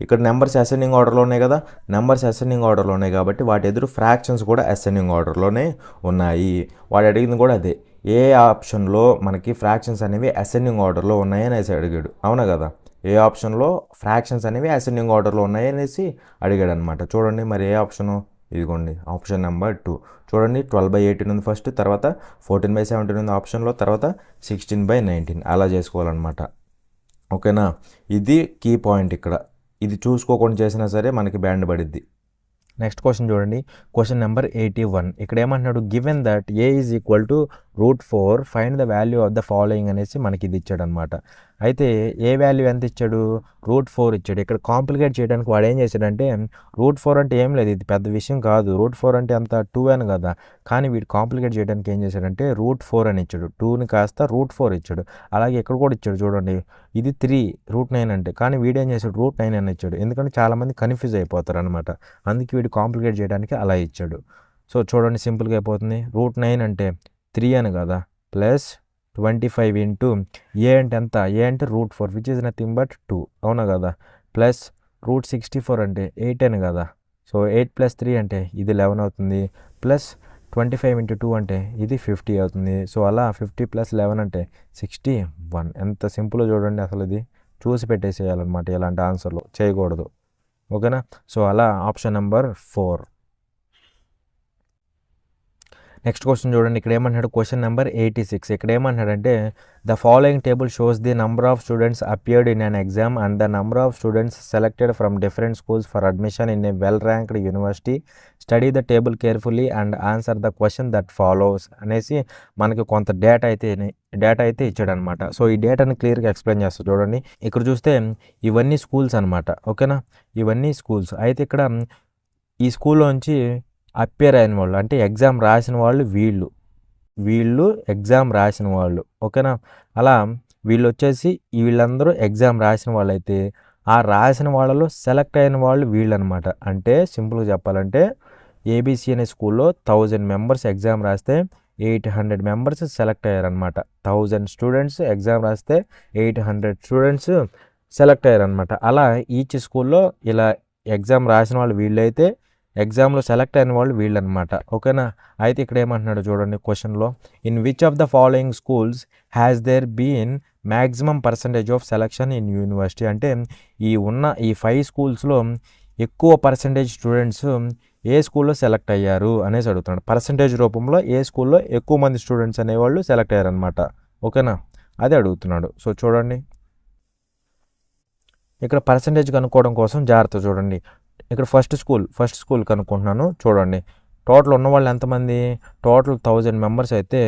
ఇక్కడ నెంబర్స్ అసెండింగ్ ఆర్డర్లో ఉన్నాయి కదా, నెంబర్స్ అసెండింగ్ ఆర్డర్లో ఉన్నాయి కాబట్టి వాటి ఎదురు ఫ్రాక్షన్స్ కూడా అసెండింగ్ ఆర్డర్లోనే ఉన్నాయి. వాడు అడిగింది కూడా అదే, ఏ ఆప్షన్లో మనకి ఫ్రాక్షన్స్ అనేవి అసెండింగ్ ఆర్డర్లో ఉన్నాయని అడిగాడు. అవునా కదా? ఏ ఆప్షన్లో ఫ్రాక్షన్స్ అనేవి అసెండింగ్ ఆర్డర్లో ఉన్నాయనేసి అడిగాడు అనమాట. చూడండి మరి ఏ ఆప్షను, ఇదిగోండి ఆప్షన్ నెంబర్ 2. చూడండి 12/18 ఉంది ఫస్ట్, తర్వాత 14/17 ఉంది ఆప్షన్లో, తర్వాత 16/19. అలా చేసుకోవాలన్నమాట. ఓకేనా? ఇది కీ పాయింట్ ఇక్కడ. ఇది చూసుకోకుండా చేసినా సరే మనకి బ్యాండ్ పడిద్ది. నెక్స్ట్ క్వశ్చన్ చూడండి, క్వశ్చన్ నెంబర్ 81. ఇక్కడ ఏమంటున్నాడు, given that A is equal to √4 find the value of the following అనేసి మనకి ఇది ఇచ్చాడు అనమాట. అయితే ఏ వాల్యూ ఎంత ఇచ్చాడు, √4 ఇచ్చాడు. ఇక్కడ కాంప్లికేట్ చేయడానికి వాడు ఏం చేశాడంటే, √4 అంటే ఏం లేదు, ఇది పెద్ద విషయం కాదు, √4 అంటే అంత 2 అని కదా. కానీ వీడు కాంప్లికేట్ చేయడానికి ఏం చేశాడంటే √4 అని ఇచ్చాడు. 2ని కాస్త √4 ఇచ్చాడు. అలాగే ఇక్కడ కూడా ఇచ్చాడు చూడండి, ఇది 3 √9 అంటే, కానీ వీడేం చేశాడు √9 అని ఇచ్చాడు. ఎందుకంటే చాలామంది కన్ఫ్యూజ్ అయిపోతారు అనమాట. అందుకే వీడు కాంప్లికేట్ చేయడానికి అలా ఇచ్చాడు. సో చూడండి, సింపుల్గా అయిపోతుంది. √9 అంటే 3 అని కదా, ప్లస్ 25 ఇంటూ ఏ అంటే ఎంత, ఏ అంటే √4 విచ్ ఈజ్ నథింగ్ బట్ 2. అవునా కదా? ప్లస్ √64 అంటే 8 అని కదా. సో 8 + 3 అంటే ఇది 11 అవుతుంది. ప్లస్ 25 ఇంటూ 2 అంటే ఇది 50 అవుతుంది. సో అలా 50 + 11 అంటే 61. ఎంత సింపుల్ చూడండి, అసలు ఇది చూసి పెట్టేసేయాలన్నమాట. ఇలాంటి ఆన్సర్లు చేయకూడదు. ఓకేనా? సో అలా ఆప్షన్ నెంబర్ 4. నెక్స్ట్ క్వశ్చన్ చూడండి, ఇక్కడ ఏమంటున్నాడు, క్వశ్చన్ నెంబర్ 86. ఇక్కడ ఏమంటున్నాడంటే, the following table shows the number of students appeared in an exam and the number of students selected from different schools for admission in a well ranked university. Study the table carefully and answer the question that follows అనేసి మనకి కొంత data అయితే ఇచ్చాడనమాట. So ఈ డేటాని క్లియర్గా explain చేస్తా చూడండి. ఇక్కడ చూస్తే ఇవన్నీ స్కూల్స్ అనమాట. ఓకేనా? ఇవన్నీ స్కూల్స్. అయితే ఇక్కడ ఈ స్కూల్లోంచి అపియర్ అయిన వాళ్ళు అంటే ఎగ్జామ్ రాసిన వాళ్ళు వీళ్ళు ఎగ్జామ్ రాసిన వాళ్ళు. ఓకేనా? అలా వీళ్ళు వచ్చేసి వీళ్ళందరూ ఎగ్జామ్ రాసిన వాళ్ళు అయితే ఆ రాసిన వాళ్ళలో సెలెక్ట్ అయిన వాళ్ళు వీళ్ళు అనమాట. అంటే సింపుల్గా చెప్పాలంటే ఏబీసీ అనే స్కూల్లో 1000 మెంబర్స్ ఎగ్జామ్ రాస్తే 800 మెంబర్స్ సెలెక్ట్ అయ్యారనమాట. 1000 స్టూడెంట్స్ ఎగ్జామ్ రాస్తే 800 స్టూడెంట్స్ సెలెక్ట్ అయ్యారనమాట. అలా ఈచ్ స్కూల్లో ఇలా ఎగ్జామ్ రాసిన వాళ్ళు వీళ్ళైతే ఎగ్జామ్లో సెలెక్ట్ అయిన వాళ్ళు వీళ్ళనమాట. ఓకేనా? అయితే ఇక్కడ ఏమంటున్నాడు చూడండి క్వశ్చన్లో, in which of the following schools has there been maximum percentage of selection in university. అంటే ఈ 5 స్కూల్స్లో ఎక్కువ పర్సంటేజ్ స్టూడెంట్స్ ఏ స్కూల్లో సెలెక్ట్ అయ్యారు అనేసి అడుగుతున్నాడు. పర్సంటేజ్ రూపంలో ఏ స్కూల్లో ఎక్కువ మంది స్టూడెంట్స్ అనేవాళ్ళు సెలెక్ట్ అయ్యారనమాట. ఓకేనా? అదే అడుగుతున్నాడు. సో చూడండి, ఇక్కడ పర్సంటేజ్ కనుక్కోవడం కోసం జాగ్రత్త చూడండి. ఇక్కడ ఫస్ట్ స్కూల్ కనుక్కుంటున్నాను చూడండి. టోటల్ ఉన్న వాళ్ళు ఎంతమంది, టోటల్ 1000 మెంబర్స్ అయితే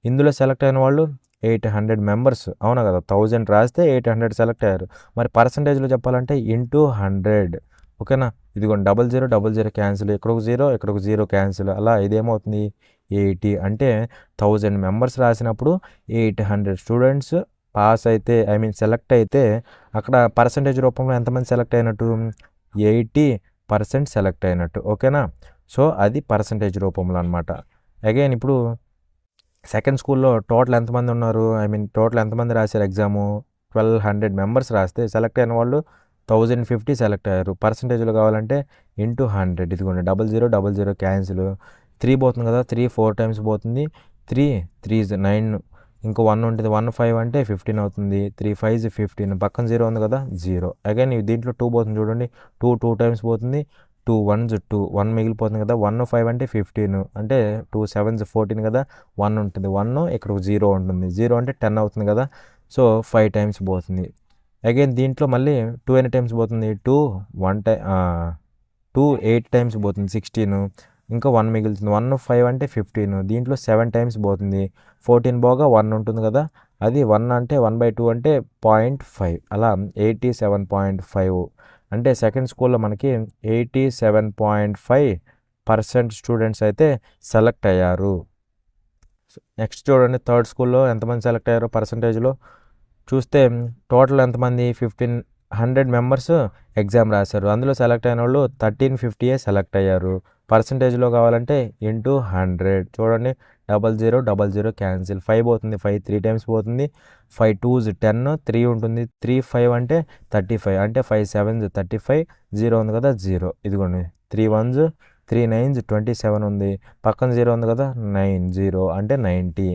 ఇందులో సెలెక్ట్ అయిన వాళ్ళు 800 మెంబర్స్. అవునా కదా, 1000 రాస్తే 800 సెలెక్ట్ అయ్యారు. మరి పర్సంటేజ్లో చెప్పాలంటే ఇంటూ 100. ఓకేనా, ఇదిగోండి 00 క్యాన్సిల్, ఇక్కడ ఒక 0 ఇక్కడ ఒక 0 క్యాన్సిల్, అలా ఇదేమవుతుంది 80. అంటే 1000 మెంబర్స్ రాసినప్పుడు 800 స్టూడెంట్స్ పాస్ అయితే సెలెక్ట్ అయితే అక్కడ పర్సంటేజ్ రూపంలో ఎంతమంది సెలెక్ట్ అయినట్టు, 80% సెలెక్ట్ అయినట్టు. ఓకేనా, సో అది పర్సంటేజ్ రూపంలో అనమాట. అగైన్ ఇప్పుడు సెకండ్ స్కూల్లో టోటల్ ఎంతమంది ఉన్నారు, టోటల్ ఎంతమంది రాశారు ఎగ్జాము, 1200 మెంబర్స్ రాస్తే సెలెక్ట్ అయిన వాళ్ళు 1050 సెలెక్ట్ అయ్యారు. పర్సంటేజ్లో కావాలంటే ఇంటూ 100. ఇదిగోండి 00 క్యాన్సిల్, 3 పోతుంది కదా, 3 4 టైమ్స్ పోతుంది, 3 3 9, ఇంకో 1 ఉంటుంది, 1 5 అంటే 15 అవుతుంది, 3 5 15, పక్కన 0 ఉంది కదా 0. అగైన్ దీంట్లో 2 పోతుంది చూడండి, 2 టైమ్స్ పోతుంది, 2 1s 2, 1 మిగిలిపోతుంది కదా, 1 5 అంటే 15, అంటే 2 7s 14 కదా, 1 ఉంటుంది, 1 ఇక్కడ ఒక 0 ఉంటుంది, 0 అంటే 10 అవుతుంది కదా, సో 5 టైమ్స్ పోతుంది. అగైన్ దీంట్లో మళ్ళీ 2 ఎన్ని టైమ్స్ పోతుంది, 2 8 టైమ్స్ పోతుంది 16, ఇంకా 1 మిగులుతుంది, 1 5 అంటే 15, దీంట్లో 7 టైమ్స్ పోతుంది, 14 పోగా 1 ఉంటుంది కదా, అది 1 అంటే 1/2 అంటే 0.5, అలా 87.5. అంటే సెకండ్ స్కూల్లో మనకి 87.5% స్టూడెంట్స్ అయితే సెలెక్ట్ అయ్యారు. నెక్స్ట్ చూడండి, థర్డ్ స్కూల్లో ఎంతమంది సెలెక్ట్ అయ్యారో పర్సంటేజ్లో చూస్తే టోటల్ ఎంతమంది, 1500 మెంబర్స్ ఎగ్జామ్ రాశారు. అందులో సెలెక్ట్ అయిన వాళ్ళు 1350 సెలెక్ట్ అయ్యారు. పర్సంటేజ్లో కావాలంటే ఇంటూ 100. చూడండి 00 క్యాన్సిల్, 5 పోతుంది, 5 3 టైమ్స్ పోతుంది, 5 2s 10, 3 ఉంటుంది, 3 5 అంటే 35, అంటే 5 7s 35, 0 ఉంది కదా 0, ఇదిగోండి 3 1s 3 9s 27 ఉంది, పక్కన 0 ఉంది కదా 9, 0 అంటే 90.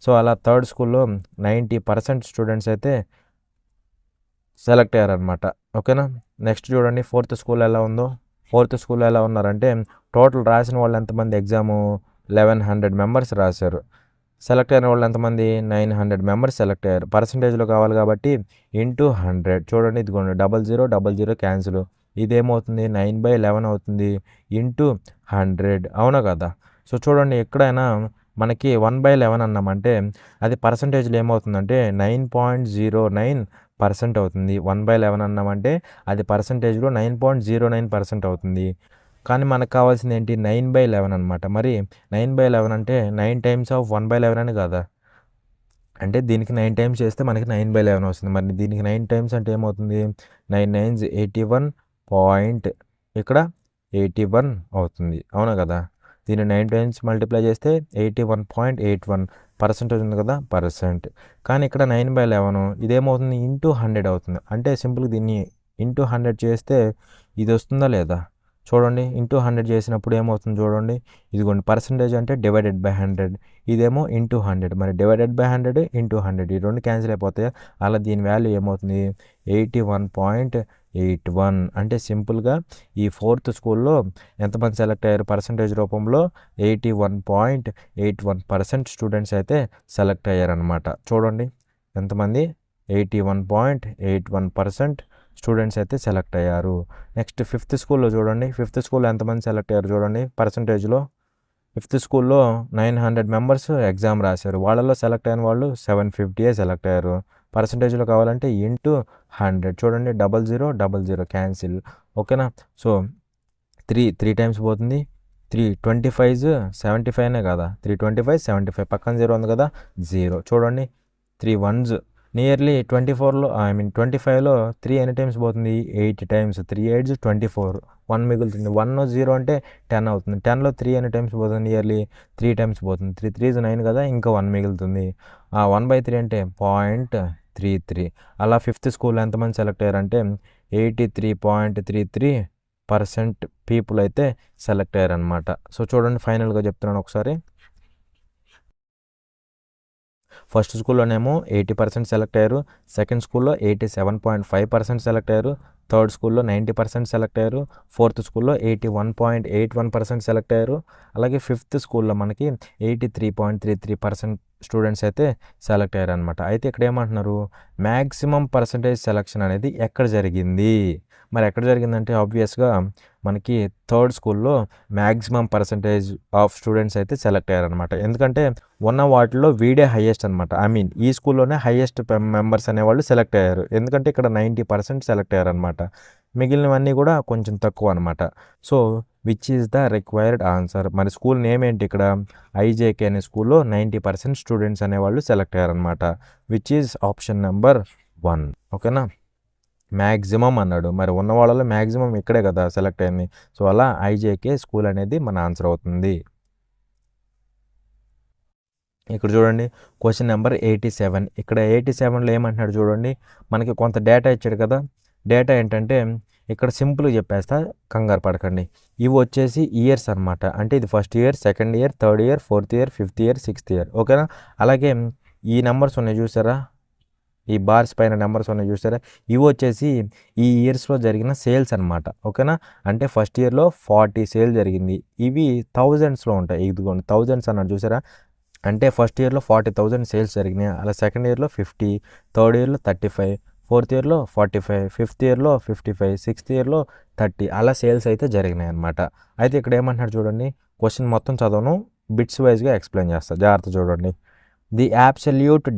సో అలా థర్డ్ స్కూల్లో 90% స్టూడెంట్స్ అయితే సెలెక్ట్ అయ్యారనమాట. ఓకేనా, నెక్స్ట్ చూడండి ఫోర్త్ స్కూల్ ఎలా ఉందో. ఫోర్త్ స్కూల్లో ఎలా ఉన్నారంటే టోటల్ రాసిన వాళ్ళు ఎంతమంది, ఎగ్జాము 1100 మెంబర్స్ రాశారు. సెలెక్ట్ అయిన వాళ్ళు ఎంతమంది, 900 మెంబర్స్ సెలెక్ట్ అయ్యారు. పర్సంటేజ్లో కావాలి కాబట్టి ఇంటూ 100. చూడండి ఇదిగోండి 00 క్యాన్సిల్, ఇదేమవుతుంది 9/11 అవుతుంది, ఇంటూ 100. అవునా కదా, సో చూడండి ఎక్కడైనా మనకి 1/11 అన్నామంటే అది పర్సంటేజ్లో ఏమవుతుందంటే 9.09% అవుతుంది. 1/11 అన్నామంటే అది పర్సంటేజ్లో 9.09% అవుతుంది. కానీ మనకు కావాల్సింది ఏంటి, 9/11 అనమాట. మరి 9/11 అంటే 9 టైమ్స్ ఆఫ్ 1/11 అని కదా, అంటే దీనికి 9 టైమ్స్ చేస్తే మనకి 9/11 వస్తుంది. మరి దీనికి 9 టైమ్స్ అంటే ఏమవుతుంది, 9 9s 81 పాయింట్, ఇక్కడ 81 అవుతుంది. అవునా కదా, దీన్ని 9 టైమ్స్ మల్టిప్లై చేస్తే 81.81% ఉంది కదా పర్సెంట్. కానీ ఇక్కడ 9/11 ఇదేమవుతుంది, ఇంటూ 100 అవుతుంది. అంటే సింపుల్గా దీన్ని ఇంటూ 100 చేస్తే ఇది వస్తుందా లేదా చూడండి. ఇంటూ 100 చేసినప్పుడు ఏమవుతుంది చూడండి, ఇదిగోండి పర్సంటేజ్ అంటే డివైడెడ్ బై 100, ఇదేమో ఇంటూ 100. మరి డివైడెడ్ బై 100 ఇంటూ 100 ఈ రెండు క్యాన్సిల్ అయిపోతాయి. అలా దీని వాల్యూ ఏమవుతుంది, 81.81. అంటే సింపుల్గా ఈ ఫోర్త్ స్కూల్లో ఎంతమంది సెలెక్ట్ అయ్యారు పర్సంటేజ్ రూపంలో, 81.81% స్టూడెంట్స్ అయితే సెలెక్ట్ అయ్యారనమాట. చూడండి ఎంతమంది, 81.81% స్టూడెంట్స్ అయితే సెలెక్ట్ అయ్యారు. నెక్స్ట్ ఫిఫ్త్ స్కూల్లో చూడండి, ఫిఫ్త్ స్కూల్లో ఎంతమంది సెలెక్ట్ అయ్యారు చూడండి పర్సంటేజ్లో. ఫిఫ్త్ స్కూల్లో 900 మెంబర్స్ ఎగ్జామ్ రాశారు. వాళ్ళలో సెలెక్ట్ అయిన వాళ్ళు 750 సెలెక్ట్ అయ్యారు. పర్సంటేజ్లో కావాలంటే ఇంటూ 100. చూడండి 00 క్యాన్సిల్. ఓకేనా, సో 3 టైమ్స్ పోతుంది, 3 25s 75 కదా, 325 75, పక్కన 0 ఉంది కదా 0. చూడండి 3 1s నియర్లీ 24లో 25లో 3 ఎన్ని టైమ్స్ పోతుంది, 8 టైమ్స్, 3 8s 24, 1 మిగులుతుంది, 1 0 అంటే 10 అవుతుంది. 10లో 3 ఎన్ని టైమ్స్ పోతుంది, నియర్లీ 3 టైమ్స్ పోతుంది, 3 3s 9 కదా, ఇంకా 1 మిగులుతుంది. 1/3 అంటే 0.33. అలా ఫిఫ్త్ స్కూల్లో ఎంతమంది సెలెక్ట్ అయ్యారంటే 83.33% పీపుల్ అయితే సెలెక్ట్ అయ్యారనమాట. సో చూడండి ఫైనల్గా చెప్తున్నాను ఒకసారి. ఫస్ట్ స్కూల్లోనేమో 80% సెలెక్ట్ అయ్యారు, సెకండ్ స్కూల్లో 87.5% సెలెక్ట్ అయ్యారు, థర్డ్ స్కూల్లో 90% సెలెక్ట్ అయ్యారు, ఫోర్త్ స్కూల్లో 81.81% సెలెక్ట్ అయ్యారు, అలాగే ఫిఫ్త్ స్కూల్లో మనకి 83.33% స్టూడెంట్స్ అయితే సెలెక్ట్ అయ్యారనమాట. అయితే ఇక్కడ ఏమంటున్నారు, మ్యాక్సిమం పర్సంటేజ్ సెలక్షన్ అనేది ఎక్కడ జరిగింది, మరి ఎక్కడ జరిగిందంటే ఆబ్వియస్గా మనకి థర్డ్ స్కూల్లో మ్యాక్సిమం పర్సంటేజ్ ఆఫ్ స్టూడెంట్స్ అయితే సెలెక్ట్ అయ్యారనమాట. ఎందుకంటే ఉన్న వాటిలో వీడే హైయెస్ట్ అనమాట. ఐ మీన్ ఈ స్కూల్లోనే హైయెస్ట్ మెంబర్స్ అనేవాళ్ళు సెలెక్ట్ అయ్యారు. ఎందుకంటే ఇక్కడ 90% సెలెక్ట్ అయ్యారనమాట. మిగిలినవన్నీ కూడా కొంచెం తక్కువ అనమాట. So which is the required answer, మరి స్కూల్ నేమ్ ఏంటి ఇక్కడ, ఐజేకే అనే స్కూల్లో 90% స్టూడెంట్స్ అనేవాళ్ళు సెలెక్ట్ అయ్యారనమాట. Which is option number 1. ఓకేనా, మ్యాక్సిమం అన్నాడు, మరి ఉన్న వాళ్ళలో మ్యాక్సిమం ఇక్కడే కదా సెలెక్ట్ అయింది. సో అలా ఐజేకే స్కూల్ అనేది మన ఆన్సర్ అవుతుంది. ఇక్కడ చూడండి క్వశ్చన్ నెంబర్ 87. ఇక్కడ 87లో ఏమంటున్నాడు చూడండి, మనకి కొంత డేటా ఇచ్చాడు కదా. డేటా ఏంటంటే ఇక్కడ సింపుల్గా చెప్పేస్తా, కంగారు పడకండి. ఇవి వచ్చేసి ఇయర్స్ అనమాట. అంటే ఇది first year, second year, third year, fourth year, fifth year, sixth year. ఓకేనా, అలాగే ఈ నెంబర్స్ ఉన్నాయి చూసారా, ఈ బార్స్ పైన నెంబర్స్ ఉన్నాయి చూసారా, ఇవి వచ్చేసి ఈ ఇయర్స్లో జరిగిన సేల్స్ అనమాట. ఓకేనా, అంటే ఫస్ట్ ఇయర్లో 40 సేల్ జరిగింది. ఇవి థౌజండ్స్లో ఉంటాయి. ఇదిగోండి థౌజండ్స్ అన్నాడు చూసారా, అంటే ఫస్ట్ ఇయర్లో 40,000 సేల్స్ జరిగినాయి. అలా సెకండ్ ఇయర్లో 50, థర్డ్ ఇయర్లో 35, ఫోర్త్ ఇయర్లో 45, ఫిఫ్త్ ఇయర్లో 55, సిక్స్త్ ఇయర్లో 30 అలా సేల్స్ అయితే జరిగినాయి అనమాట. అయితే ఇక్కడ ఏమంటున్నాడు చూడండి, క్వశ్చన్ మొత్తం చదవను, బిట్స్ వైజ్గా ఎక్స్ప్లెయిన్ చేస్తా, జాగ్రత్త చూడండి. ది యాబ్సల్యూట్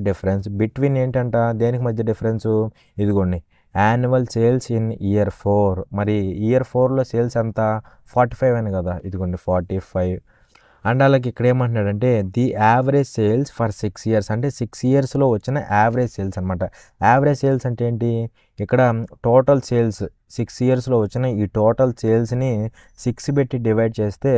డిఫరెన్స్ బిట్వీన్ ఏంటంట, దేనికి మధ్య డిఫరెన్సు, ఇదిగోండి యాన్యువల్ సేల్స్ ఇన్ ఇయర్ 4. మరి ఇయర్ 4లో సేల్స్ ఎంత, 45 అని కదా, ఇదిగోండి 45. అండ్ అలాగే ఇక్కడ ఏమంటున్నాడంటే the average sales for 6 years, అంటే 6 ఇయర్స్లో వచ్చిన యావరేజ్ సేల్స్ అనమాట. యావరేజ్ సేల్స్ అంటే ఏంటి, ఇక్కడ టోటల్ సేల్స్ 6 ఇయర్స్లో వచ్చిన ఈ టోటల్ సేల్స్ని 6 పెట్టి డివైడ్ చేస్తే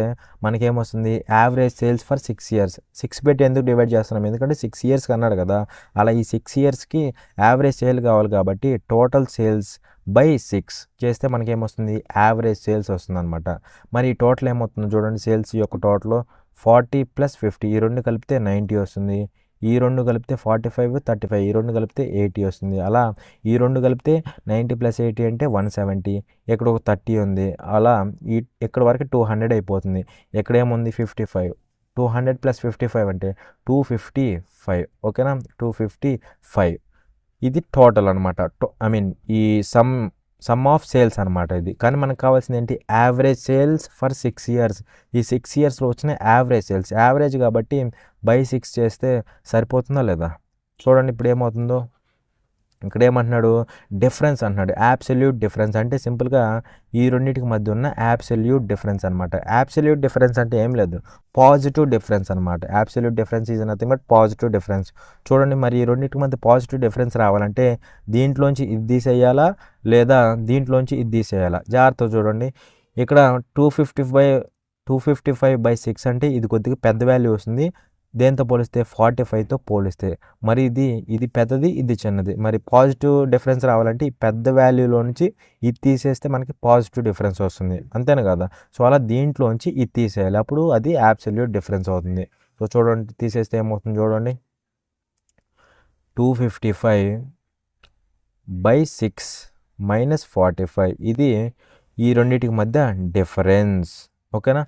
మనకేమొస్తుంది, యావరేజ్ సేల్స్ ఫర్ 6 ఇయర్స్. 6 పెట్టి ఎందుకు డివైడ్ చేస్తున్నాం, ఎందుకంటే 6 ఇయర్స్కి అన్నాడు కదా, అలా ఈ 6 ఇయర్స్కి యావరేజ్ సేల్ కావాలి కాబట్టి టోటల్ సేల్స్ బై 6 చేస్తే మనకేమొస్తుంది, యావరేజ్ సేల్స్ వస్తుంది అనమాట. మరి ఈ టోటల్ ఏమవుతుందో చూడండి, సేల్స్ యొక్క టోటల్ 40 + 50, ఈ రెండు కలిపితే 90 వస్తుంది. ఈ రెండు కలిపితే 45, 35, ఈ రెండు కలిపితే 80 వస్తుంది. అలా ఈ రెండు కలిపితే 90 + 80 అంటే 170. ఇక్కడ ఒక 30 ఉంది. అలా ఇక్కడ వరకు 200 అయిపోతుంది. ఎక్కడేముంది 55, 200 + 55 అంటే 255. ఓకేనా, 255 ఇది టోటల్ అనమాట. ఐ మీన్ ఈ సమ్ ఆఫ్ సేల్స్ అనమాట ఇది. కానీ మనకు కావాల్సింది ఏంటి, యావరేజ్ సేల్స్ ఫర్ 6 ఇయర్స్. ఈ 6 ఇయర్స్లో వచ్చిన యావరేజ్ సేల్స్, యావరేజ్ కాబట్టి బై 6 చేస్తే సరిపోతుందా లేదా, చూడండి ఇప్పుడు ఏమవుతుందో. ఇక్కడ ఏమంటున్నాడు, డిఫరెన్స్ అంటున్నాడు. యాబ్సల్యూట్ డిఫరెన్స్ అంటే సింపుల్గా ఈ రెండింటికి మధ్య ఉన్న యాబ్సల్యూట్ డిఫరెన్స్ అనమాట. యాబ్సల్యూట్ డిఫరెన్స్ అంటే ఏం లేదు, పాజిటివ్ డిఫరెన్స్ అనమాట. Absolute difference is nothing but positive difference. చూడండి, మరి ఈ రెండింటికి మధ్య పాజిటివ్ డిఫరెన్స్ రావాలంటే దీంట్లోంచి ఇది తీసేయాలా లేదా దీంట్లోంచి ఇది తీసేయాలా, జాగ్రత్త చూడండి. ఇక్కడ 255/6 అంటే ఇది కొద్దిగా పెద్ద వాల్యూ వస్తుంది. దేంతో పోలిస్తే 45తో పోలిస్తే మరి ఇది పెద్దది, ఇది చిన్నది. మరి పాజిటివ్ డిఫరెన్స్ రావాలంటే ఈ పెద్ద వాల్యూలో నుంచి ఇది తీసేస్తే మనకి పాజిటివ్ డిఫరెన్స్ వస్తుంది, అంతేనా కదా. సో అలా దీంట్లోంచి ఇది తీసేయాలి, అప్పుడు అది యాబ్సల్యూట్ డిఫరెన్స్ అవుతుంది. సో చూడండి, తీసేస్తే ఏమవుతుంది చూడండి, 255/6 - 45 ఇది ఈ రెండింటికి మధ్య డిఫరెన్స్. ఓకేనా,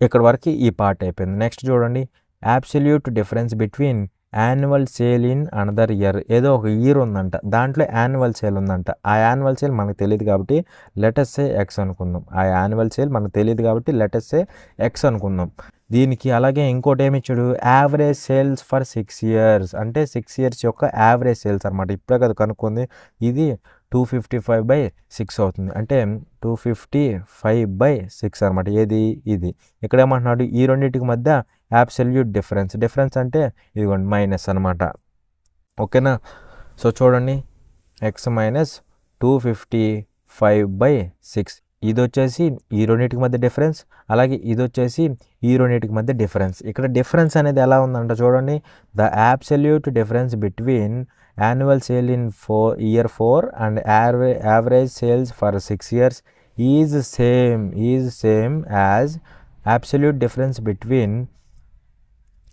ఇక్కడ వరకు ఈ పార్ట్ అయిపోయింది. నెక్స్ట్ చూడండి, absolute difference between annual sale in another year. ఏదో ఒక ఇయర్ ఉందంట, దాంట్లో యాన్యువల్ సేల్ ఉందంట. ఆ యాన్యువల్ సేల్ మనకు తెలియదు కాబట్టి లెటస్ సే ఎక్స్ అనుకుందాం. ఆ యాన్యువల్ సేల్ మనకు తెలియదు కాబట్టి లెటస్ సే ఎక్స్ అనుకుందాం. దీనికి అలాగే ఇంకోటి ఏమి ఇచ్చాడు, యావరేజ్ సేల్స్ ఫర్ 6 ఇయర్స్, అంటే 6 ఇయర్స్ యొక్క యావరేజ్ సేల్స్ అనమాట. ఇప్పుడే కదా కనుక్కుంది. ఇది 255/6 అవుతుంది, అంటే 255/6 అనమాట. ఏది ఇది. ఇక్కడ ఏమంటున్నాడు, ఈ రెండింటికి మధ్య యాబ్సల్యూట్ డిఫరెన్స్ అంటే ఇదిగోండి మైనస్ అనమాట. ఓకేనా, సో చూడండి, ఎక్స్ మైనస్ 255/6 ఇది వచ్చేసి ఈ రెండింటికి మధ్య డిఫరెన్స్, అలాగే ఇది వచ్చేసి ఈ రెండింటికి మధ్య డిఫరెన్స్. ఇక్కడ డిఫరెన్స్ అనేది ఎలా ఉందంట చూడండి, the absolute difference between annual sale in year 4 and average sales for 6 years is same as absolute difference between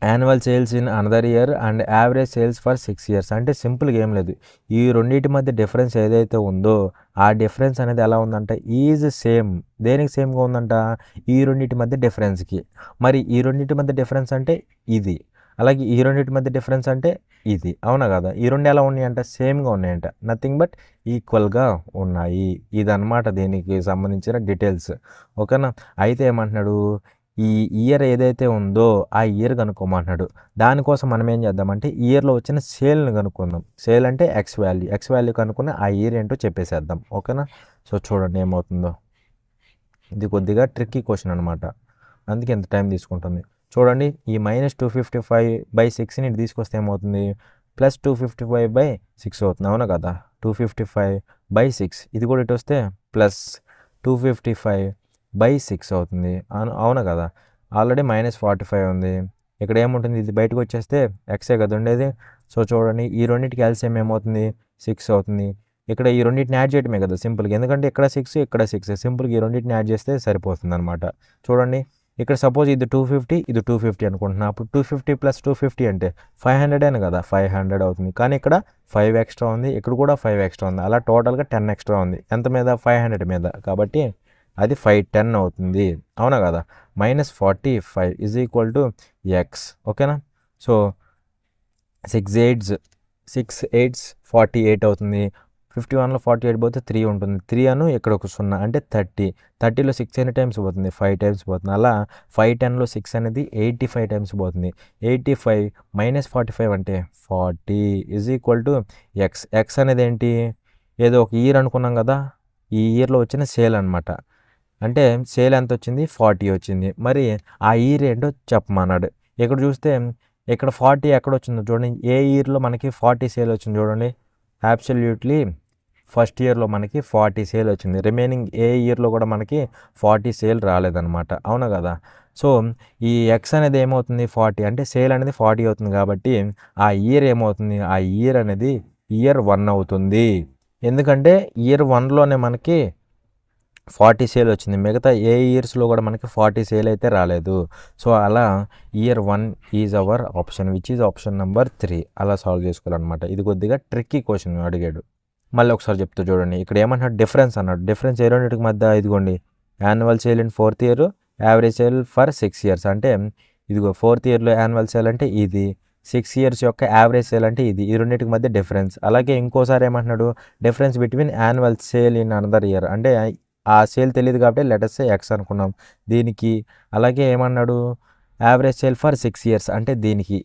annual sales in another year and average sales for 6 years. అంటే సింపుల్గా ఏం లేదు, ఈ రెండింటి మధ్య డిఫరెన్స్ ఏదైతే ఉందో ఆ డిఫరెన్స్ అనేది ఎలా ఉందంట, ఈజ్ సేమ్. దేనికి సేమ్గా ఉందంట, ఈ రెండింటి మధ్య డిఫరెన్స్కి. మరి ఈ రెండింటి మధ్య డిఫరెన్స్ అంటే ఇది, అలాగే ఈ రెండింటి మధ్య డిఫరెన్స్ అంటే ఇది, అవునా కదా. ఈ రెండు ఎలా ఉన్నాయంట, సేమ్గా ఉన్నాయంట, నథింగ్ బట్ ఈక్వల్గా ఉన్నాయి. ఇదన్నమాట దీనికి సంబంధించిన డీటెయిల్స్. ఓకేనా. అయితే ఏమంటున్నాడు, ఈ ఇయర్ ఏదైతే ఉందో ఆ ఇయర్ కనుక్కోమంటున్నాడు. దానికోసం మనం ఏం చేద్దామంటే ఇయర్లో వచ్చిన సేల్ని కనుక్కుందాం. సేల్ అంటే ఎక్స్ వాల్యూ కనుక్కుని ఆ ఇయర్ ఏంటో చెప్పేసేద్దాం. ఓకేనా. సో చూడండి ఏమవుతుందో. ఇది కొద్దిగా ట్రిక్కీ క్వశ్చన్ అనమాట, అందుకే ఎంత టైం తీసుకుంటుంది. చూడండి, ఈ -255/6ని ఇటు తీసుకొస్తే ఏమవుతుంది, +255/6 అవుతుంది, అవునా కదా. 255/6 ఇది కూడా ఇటు వస్తే +255/6 అవుతుంది, అవునా కదా. ఆల్రెడీ -45 ఉంది, ఇక్కడ ఏముంటుంది, ఇది బయటకు వచ్చేస్తే ఎక్సే కదా ఉండేది. సో చూడండి, ఈ రెండింటికి ఎల్సిఎం ఏమవుతుంది, 6 అవుతుంది. ఇక్కడ ఈ రెండింటిని యాడ్ చేయడమే కదా సింపుల్గా, ఎందుకంటే ఇక్కడ 6 ఇక్కడ 6, సింపుల్గా ఈ రెండింటిని యాడ్ చేస్తే సరిపోతుంది అనమాట. చూడండి, ఇక్కడ సపోజ్ ఇది 250 ఇది 250 అనుకుంటున్నా, అప్పుడు 250 + 250 అంటే 500 కదా, 500 అవుతుంది. కానీ ఇక్కడ 5 ఎక్స్ట్రా ఉంది, ఇక్కడ కూడా 5 ఎక్స్ట్రా ఉంది, అలా టోటల్గా 10 ఎక్స్ట్రా ఉంది. ఎంత మీద, 500 మీద, కాబట్టి అది 510 అవుతుంది, అవునా కదా. -45 = x. ఓకేనా. సో 6 8s 48 అవుతుంది. 51లో 48 పోతే 3 ఉంటుంది, 3 అను ఇక్కడ ఒక 0 అంటే 30లో 6 ఎన్ని టైమ్స్ పోతుంది, 5 టైమ్స్ పోతుంది. అలా 510లో 6 అనేది 85 టైమ్స్ పోతుంది. 85 - 45 అంటే 40 = x. x అనేది ఏంటి, ఏదో ఒక ఇయర్ అనుకున్నాం కదా, ఈ ఇయర్లో వచ్చిన సేల్ అనమాట. అంటే సేల్ ఎంత వచ్చింది, 40 వచ్చింది. మరి ఆ ఇయర్ ఏంటో చెప్పమన్నాడు. ఇక్కడ చూస్తే ఇక్కడ 40 ఎక్కడ వచ్చిందో చూడండి, ఏ ఇయర్లో మనకి 40 సేల్ వచ్చింది చూడండి. అబ్సల్యూట్లీ ఫస్ట్ ఇయర్లో మనకి 40 సేల్ వచ్చింది. రిమైనింగ్ ఏ ఇయర్లో కూడా మనకి 40 సేల్ రాలేదన్నమాట, అవునా కదా. సో ఈ ఎక్స్ అనేది ఏమవుతుంది, 40 అంటే సేల్ అనేది 40 అవుతుంది, కాబట్టి ఆ ఇయర్ ఏమవుతుంది, ఆ ఇయర్ అనేది ఇయర్ 1 అవుతుంది. ఎందుకంటే ఇయర్ 1లోనే మనకి 40 సేల్ వచ్చింది, మిగతా ఏ ఇయర్స్లో కూడా మనకి 40 సేల్ అయితే రాలేదు. సో అలా year 1 is our option, which is option number 3. అలా సాల్వ్ చేసుకోవాలన్నమాట. ఇది కొద్దిగా ట్రిక్కీ క్వశ్చన్ అడిగాడు. మళ్ళీ ఒకసారి చెప్తూ చూడండి, ఇక్కడ ఏమంటున్నాడు, డిఫరెన్స్ అన్నాడు. డిఫరెన్స్ ఏ రెండింటికి మధ్య, ఇదిగోండి annual sale in 4th year, average sale for 6 years. అంటే ఇదిగో 4th ఇయర్లో యాన్యువల్ సేల్ అంటే ఇది, 6 ఇయర్స్ యొక్క యావరేజ్ సేల్ అంటే ఇది, ఈ రెండింటికి మధ్య డిఫరెన్స్. అలాగే ఇంకోసారి ఏమంటున్నాడు, difference between annual sale in another year. అంటే ఆ సేల్ తెలియదు కాబట్టి లెటర్స్ ఎక్స్ అనుకున్నాం దీనికి. అలాగే ఏమన్నాడు, యావరేజ్ సేల్ ఫర్ 6 ఇయర్స్ అంటే దీనికి.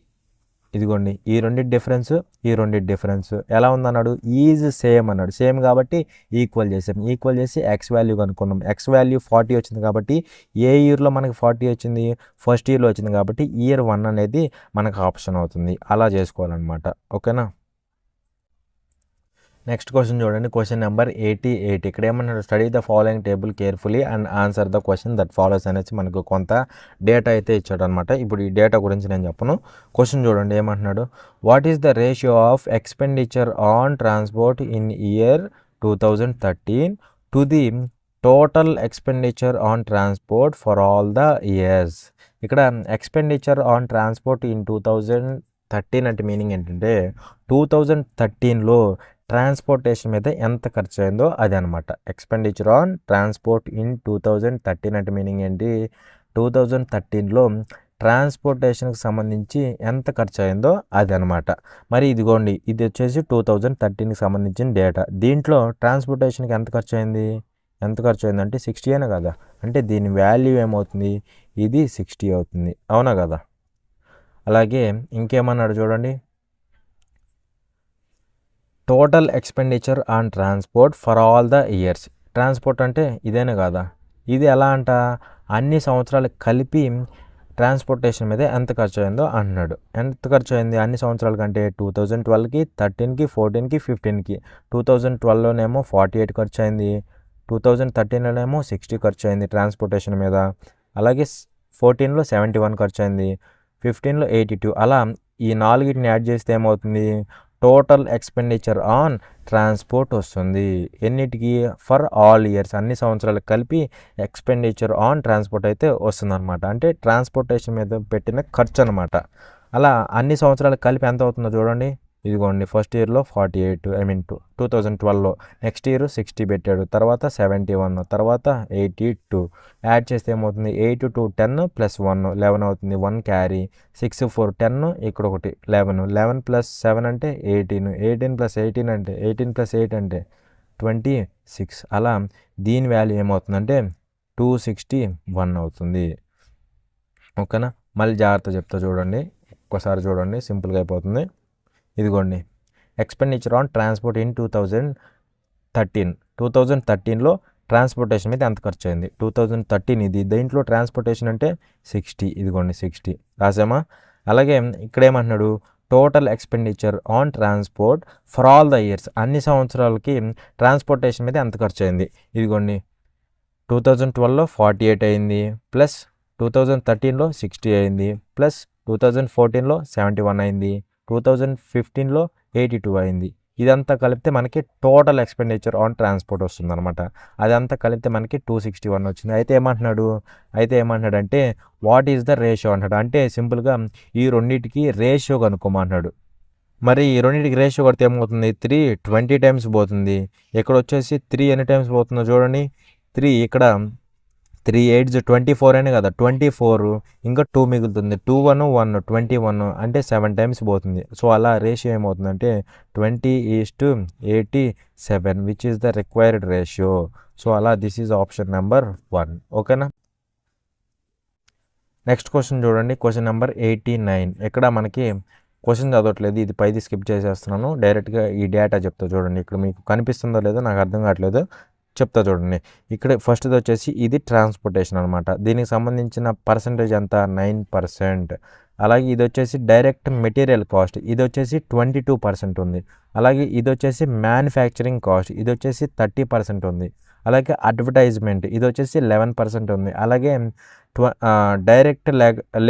ఇదిగోండి ఈ రెండింటి డిఫరెన్స్, ఈ రెండింటి డిఫరెన్స్ ఎలా ఉందన్నాడు, ఈజ్ సేమ్ అన్నాడు. సేమ్ కాబట్టి ఈక్వల్ చేసాం, ఈక్వల్ చేసి ఎక్స్ వాల్యూ కనుక్కున్నాం. ఎక్స్ వాల్యూ 40 వచ్చింది కాబట్టి ఏ ఇయర్లో మనకి 40 వచ్చింది, ఫస్ట్ ఇయర్లో వచ్చింది కాబట్టి ఇయర్ 1 అనేది మనకు ఆప్షన్ అవుతుంది. అలా చేసుకోవాలన్నమాట. ఓకేనా. నెక్స్ట్ క్వశ్చన్ చూడండి, క్వశ్చన్ నెంబర్ 88. ఇక్కడ ఏమన్నాడు, study the following table carefully and answer the question that follows అనేసి మనకు కొంత డేటా అయితే ఇచ్చాడు అనమాట. ఇప్పుడు ఈ డేటా గురించి నేను చెప్పను. క్వశ్చన్ చూడండి ఏమంటున్నాడు, what is the ratio of expenditure on transport in year 2013 to the total expenditure on transport for all the years. ఇక్కడ ఎక్స్పెండిచర్ ఆన్ ట్రాన్స్పోర్ట్ ఇన్ 2013 అంటే మీనింగ్ ఏంటంటే 2013లో ట్రాన్స్పోర్టేషన్ మీద ఎంత ఖర్చు అయిందో అది అనమాట. ఎక్స్పెండిచర్ ఆన్ ట్రాన్స్పోర్ట్ ఇన్ 2013 అంటే మీనింగ్ ఏంటి, 2013లో ట్రాన్స్పోర్టేషన్కి సంబంధించి ఎంత ఖర్చు అయిందో అది అనమాట. మరి ఇదిగోండి ఇది వచ్చేసి 2013కి సంబంధించిన డేటా. దీంట్లో ట్రాన్స్పోర్టేషన్కి ఎంత ఖర్చు అయింది, అంటే 60 అయినా కదా, అంటే దీని వాల్యూ ఏమవుతుంది, ఇది 60 అవుతుంది, అవునా కదా. అలాగే ఇంకేమన్నాడు చూడండి, total expenditure on transport for all the years. Transport అంటే ఇదేనే కదా, ఇది ఎలా అంట, అన్ని సంవత్సరాలు కలిపి ట్రాన్స్పోర్టేషన్ మీద ఎంత ఖర్చు అయిందో అంటున్నాడు. ఎంత ఖర్చు అయింది అన్ని సంవత్సరాల కంటే, 2012కి 13కి 14కి 15కి. 2012లోనేమో 48 ఖర్చు అయింది, 2013లోనేమో 60 ఖర్చు అయింది ట్రాన్స్పోర్టేషన్ మీద. అలాగే 14లో 71 ఖర్చు అయింది, 15లో 82. అలా ఈ నాలుగిటిని యాడ్ చేస్తే ఏమవుతుంది, టోటల్ ఎక్స్పెండిచర్ ఆన్ ట్రాన్స్పోర్ట్ వస్తుంది. ఎన్నిటికి? ఫర్ ఆల్ ఇయర్స్, అన్ని సంవత్సరాలకు కలిపి ఎక్స్పెండిచర్ ఆన్ ట్రాన్స్పోర్ట్ అయితే వస్తుందన్నమాట. అంటే ట్రాన్స్పోర్టేషన్ మీద పెట్టిన ఖర్చు అనమాట. అలా అన్ని సంవత్సరాలకు కలిపి ఎంత అవుతుందో చూడండి. ఇదిగోండి, ఫస్ట్ ఇయర్లో 48, 2012లో, నెక్స్ట్ ఇయర్ 60 పెట్టాడు, తర్వాత 71, తర్వాత 82, యాడ్ చేస్తే ఏమవుతుంది? 8 to 10 + 1 11 అవుతుంది. 1 క్యారీ, 6 4 10, ఇక్కడ ఒకటి 11, 11 + 7 అంటే 18, 18 + 18 అంటే 18 + 8 అంటే 26. అలా దీని వాల్యూ ఏమవుతుందంటే 261 అవుతుంది. ఓకేనా? మళ్ళీ జాగ్రత్త చెప్తా చూడండి, ఒక్కసారి చూడండి, సింపుల్గా అయిపోతుంది. ఇదిగోండి, ఎక్స్పెండిచర్ ఆన్ ట్రాన్స్పోర్ట్ ఇన్ 2013లో ట్రాన్స్పోర్టేషన్ మీద ఎంత ఖర్చు అయింది? 2013 ఇది. దీంట్లో ట్రాన్స్పోర్టేషన్ అంటే 60, ఇదిగోండి 60 రాసామా? అలాగే ఇక్కడ ఏమంటున్నాడు? Total expenditure on transport for all the years, అన్ని సంవత్సరాలకి ట్రాన్స్పోర్టేషన్ మీద ఎంత ఖర్చు అయింది? ఇదిగోండి, 2012లో 48 అయింది, ప్లస్ 2013లో 60 అయింది, ప్లస్ 2014లో 71 అయింది, 2015లో 82 అయింది. ఇదంతా కలిపితే మనకి టోటల్ ఎక్స్పెండిచర్ ఆన్ ట్రాన్స్పోర్ట్ వస్తుంది అనమాట. అదంతా కలిపితే మనకి 261 వచ్చింది. అయితే ఏమంటున్నాడంటే వాట్ ఈజ్ ద రేషియో అంటాడు. అంటే సింపుల్గా ఈ రెండింటికి రేషియో కనుక్కోమంటున్నాడు. మరి ఈ రెండింటికి రేషియో కొడితే ఏమవుతుంది? 3 20 టైమ్స్ పోతుంది. ఇక్కడ వచ్చేసి 3 ఎన్ని టైమ్స్ పోతుందో చూడండి. 3 ఇక్కడ 3 8s 24 అనే కదా, 24 ఇంకా 2 మిగులుతుంది, 2 1 1 21 అంటే 7 టైమ్స్ పోతుంది. సో అలా రేషియో ఏమవుతుందంటే 20:87, which is the required ratio. So అలా దిస్ ఈజ్ ఆప్షన్ నెంబర్ 1. ఓకేనా? నెక్స్ట్ క్వశ్చన్ చూడండి, క్వశ్చన్ నెంబర్ 89. ఇక్కడ మనకి క్వశ్చన్ చదవట్లేదు, ఇది పైది స్కిప్ చేసేస్తున్నాను, డైరెక్ట్గా ఈ డేటా చెప్తా చూడండి. ఇక్కడ మీకు కనిపిస్తుందో లేదో నాకు అర్థం కావట్లేదు, చెప్తా చూడండి. ఇక్కడ ఫస్ట్ది వచ్చేసి ఇది ట్రాన్స్పోర్టేషన్ అనమాట. దీనికి సంబంధించిన పర్సంటేజ్ ఎంత? 9%. అలాగే ఇది వచ్చేసి డైరెక్ట్ మెటీరియల్ కాస్ట్, ఇది వచ్చేసి 22% ఉంది. అలాగే ఇది వచ్చేసి మ్యానుఫ్యాక్చరింగ్ కాస్ట్, ఇది వచ్చేసి 30% ఉంది. అలాగే అడ్వర్టైజ్మెంట్, ఇది వచ్చేసి 11% ఉంది. అలాగే డైరెక్ట్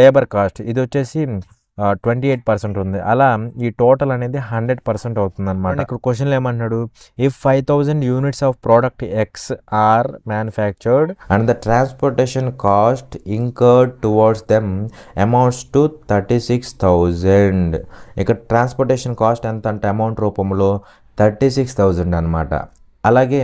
లేబర్ కాస్ట్, ఇది వచ్చేసి 28% ఉంది. అలా ఈ టోటల్ అనేది 100% అవుతుంది అనమాట. ఇక్కడ క్వశ్చన్లో ఏమంటున్నాడు? If 5000 units of product X are manufactured and the transportation cost incurred towards them amounts to 36,000. ఇక్కడ ట్రాన్స్పోర్టేషన్ కాస్ట్ ఎంత అంటే అమౌంట్ రూపంలో 36,000 అనమాట. అలాగే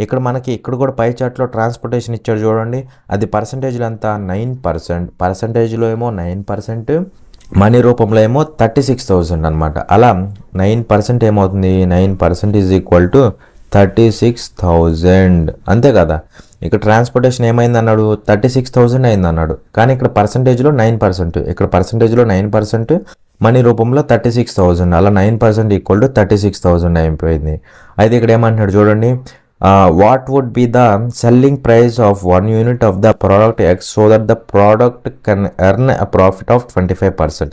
ఇక్కడ కూడా పై చార్ట్లో ట్రాన్స్పోర్టేషన్ ఇచ్చాడు చూడండి, అది పర్సంటేజ్లో ఎంత? 9%. పర్సంటేజ్లో ఏమో 9%, మనీ రూపంలో ఏమో 36,000 అనమాట. అలా 9% ఏమవుతుంది? 9% ఈజ్ ఈక్వల్ టు 36,000, అంతే కదా. ఇక్కడ ట్రాన్స్పోర్టేషన్ ఏమైంది అన్నాడు? 36,000 అయింది అన్నాడు. కానీ ఇక్కడ పర్సంటేజ్లో 9%, ఇక్కడ పర్సంటేజ్లో 9%, మనీ రూపంలో 36,000. అలా 9% ఈక్వల్ టు 36,000 అయిపోయింది. అయితే ఇక్కడ ఏమంటున్నాడు చూడండి, what would be the selling price of 1 unit of the product X so that the product can earn a profit of 25%.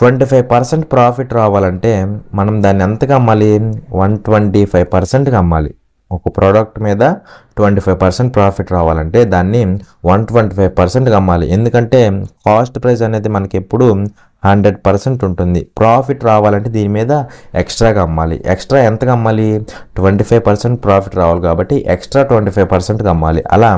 25% profit రావాలంటే మనం దాన్ని ఎంతగా అమ్మాలి? 125%గా అమ్మాలి. ఒక ప్రోడక్ట్ మీద 25% ప్రాఫిట్ రావాలంటే దాన్ని 125%గా అమ్మాలి. ఎందుకంటే కాస్ట్ ప్రైస్ అనేది మనకి ఎప్పుడు 100% ఉంటుంది. ప్రాఫిట్ రావాలంటే దీని మీద ఎక్స్ట్రాగా అమ్మాలి. ఎక్స్ట్రా ఎంతగా అమ్మాలి? 25% ప్రాఫిట్ రావాలి కాబట్టి ఎక్స్ట్రా 25%గా అమ్మాలి. అలా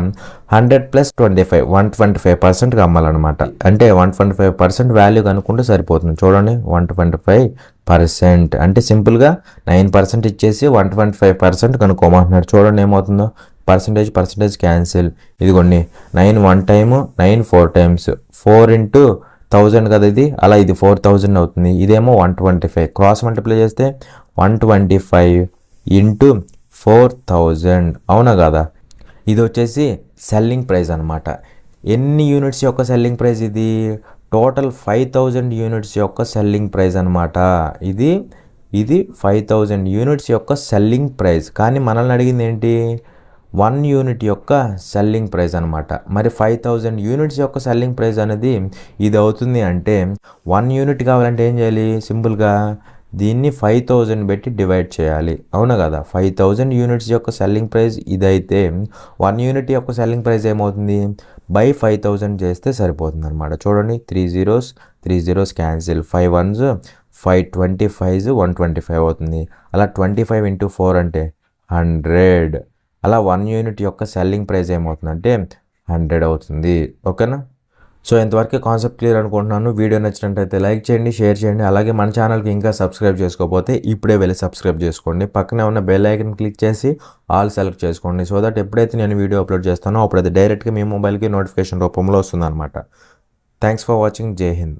100 + 25 125%గా అమ్మాలన్నమాట. అంటే 125% వాల్యూ కనుక్కుంటే సరిపోతుంది. చూడండి, 125% అంటే సింపుల్గా 9% ఇచ్చేసి 125% కనుక్కోమంటున్నాడు. చూడండి ఏమవుతుందో, పర్సంటేజ్ క్యాన్సిల్. ఇదిగోండి, 9 1 టైము, 9 4 టైమ్స్, 4 × 1000 కదా ఇది, అలా ఇది 4000 అవుతుంది. ఇదేమో 125, క్రాస్ మల్టిప్లై చేస్తే 125 × 4000, అవునా కదా. ఇది వచ్చేసి సెల్లింగ్ ప్రైస్ అనమాట. ఎన్ని యూనిట్స్ యొక్క సెల్లింగ్ ప్రైస్ ఇది? టోటల్ 5000 యూనిట్స్ యొక్క సెల్లింగ్ ప్రైస్ అనమాట. ఇది 5000 యూనిట్స్ యొక్క సెల్లింగ్ ప్రైస్. కానీ మనల్ని అడిగింది ఏంటి? 1 యూనిట్ యొక్క సెల్లింగ్ ప్రైస్ అనమాట. మరి 5000 యూనిట్స్ యొక్క సెల్లింగ్ ప్రైస్ అనేది ఇది అవుతుంది అంటే 1 యూనిట్ కావాలంటే ఏం చేయాలి? సింపుల్గా దీన్ని 5000 పెట్టి డివైడ్ చేయాలి, అవునా కదా. 5000 యూనిట్స్ యొక్క సెల్లింగ్ ప్రైస్ ఇదైతే 1 యూనిట్ యొక్క సెల్లింగ్ ప్రైస్ ఏమవుతుంది? బై 5000 చేస్తే సరిపోతుంది అనమాట. చూడండి, 3 zeros క్యాన్సిల్, 5 1s 525 125 అవుతుంది. అలా 25 ఇంటూ 4 అంటే 100. అలా 1 యూనిట్ యొక్క సెల్లింగ్ ప్రైస్ ఏమవుతుందంటే 100 అవుతుంది. ఓకేనా? సో ఇంతవరకు కాన్సెప్ట్ క్లియర్ అనుకుంటున్నాను. వీడియో నచ్చినట్టయితే లైక్ చేయండి, షేర్ చేయండి. అలాగే మన ఛానల్కి ఇంకా సబ్స్క్రైబ్ చేసుకోకపోతే ఇప్పుడే వెళ్ళి సబ్స్క్రైబ్ చేసుకోండి. పక్కనే ఉన్న బెల్ ఐకన్ క్లిక్ చేసి ఆల్ సెలెక్ట్ చేసుకోండి. సో దట్ ఎప్పుడైతే నేను వీడియో అప్లోడ్ చేస్తానో అప్పుడు అది డైరెక్ట్గా మీ మొబైల్కి నోటిఫికేషన్ రూపంలో వస్తుందన్నమాట. Thanks for watching. జై హింద్.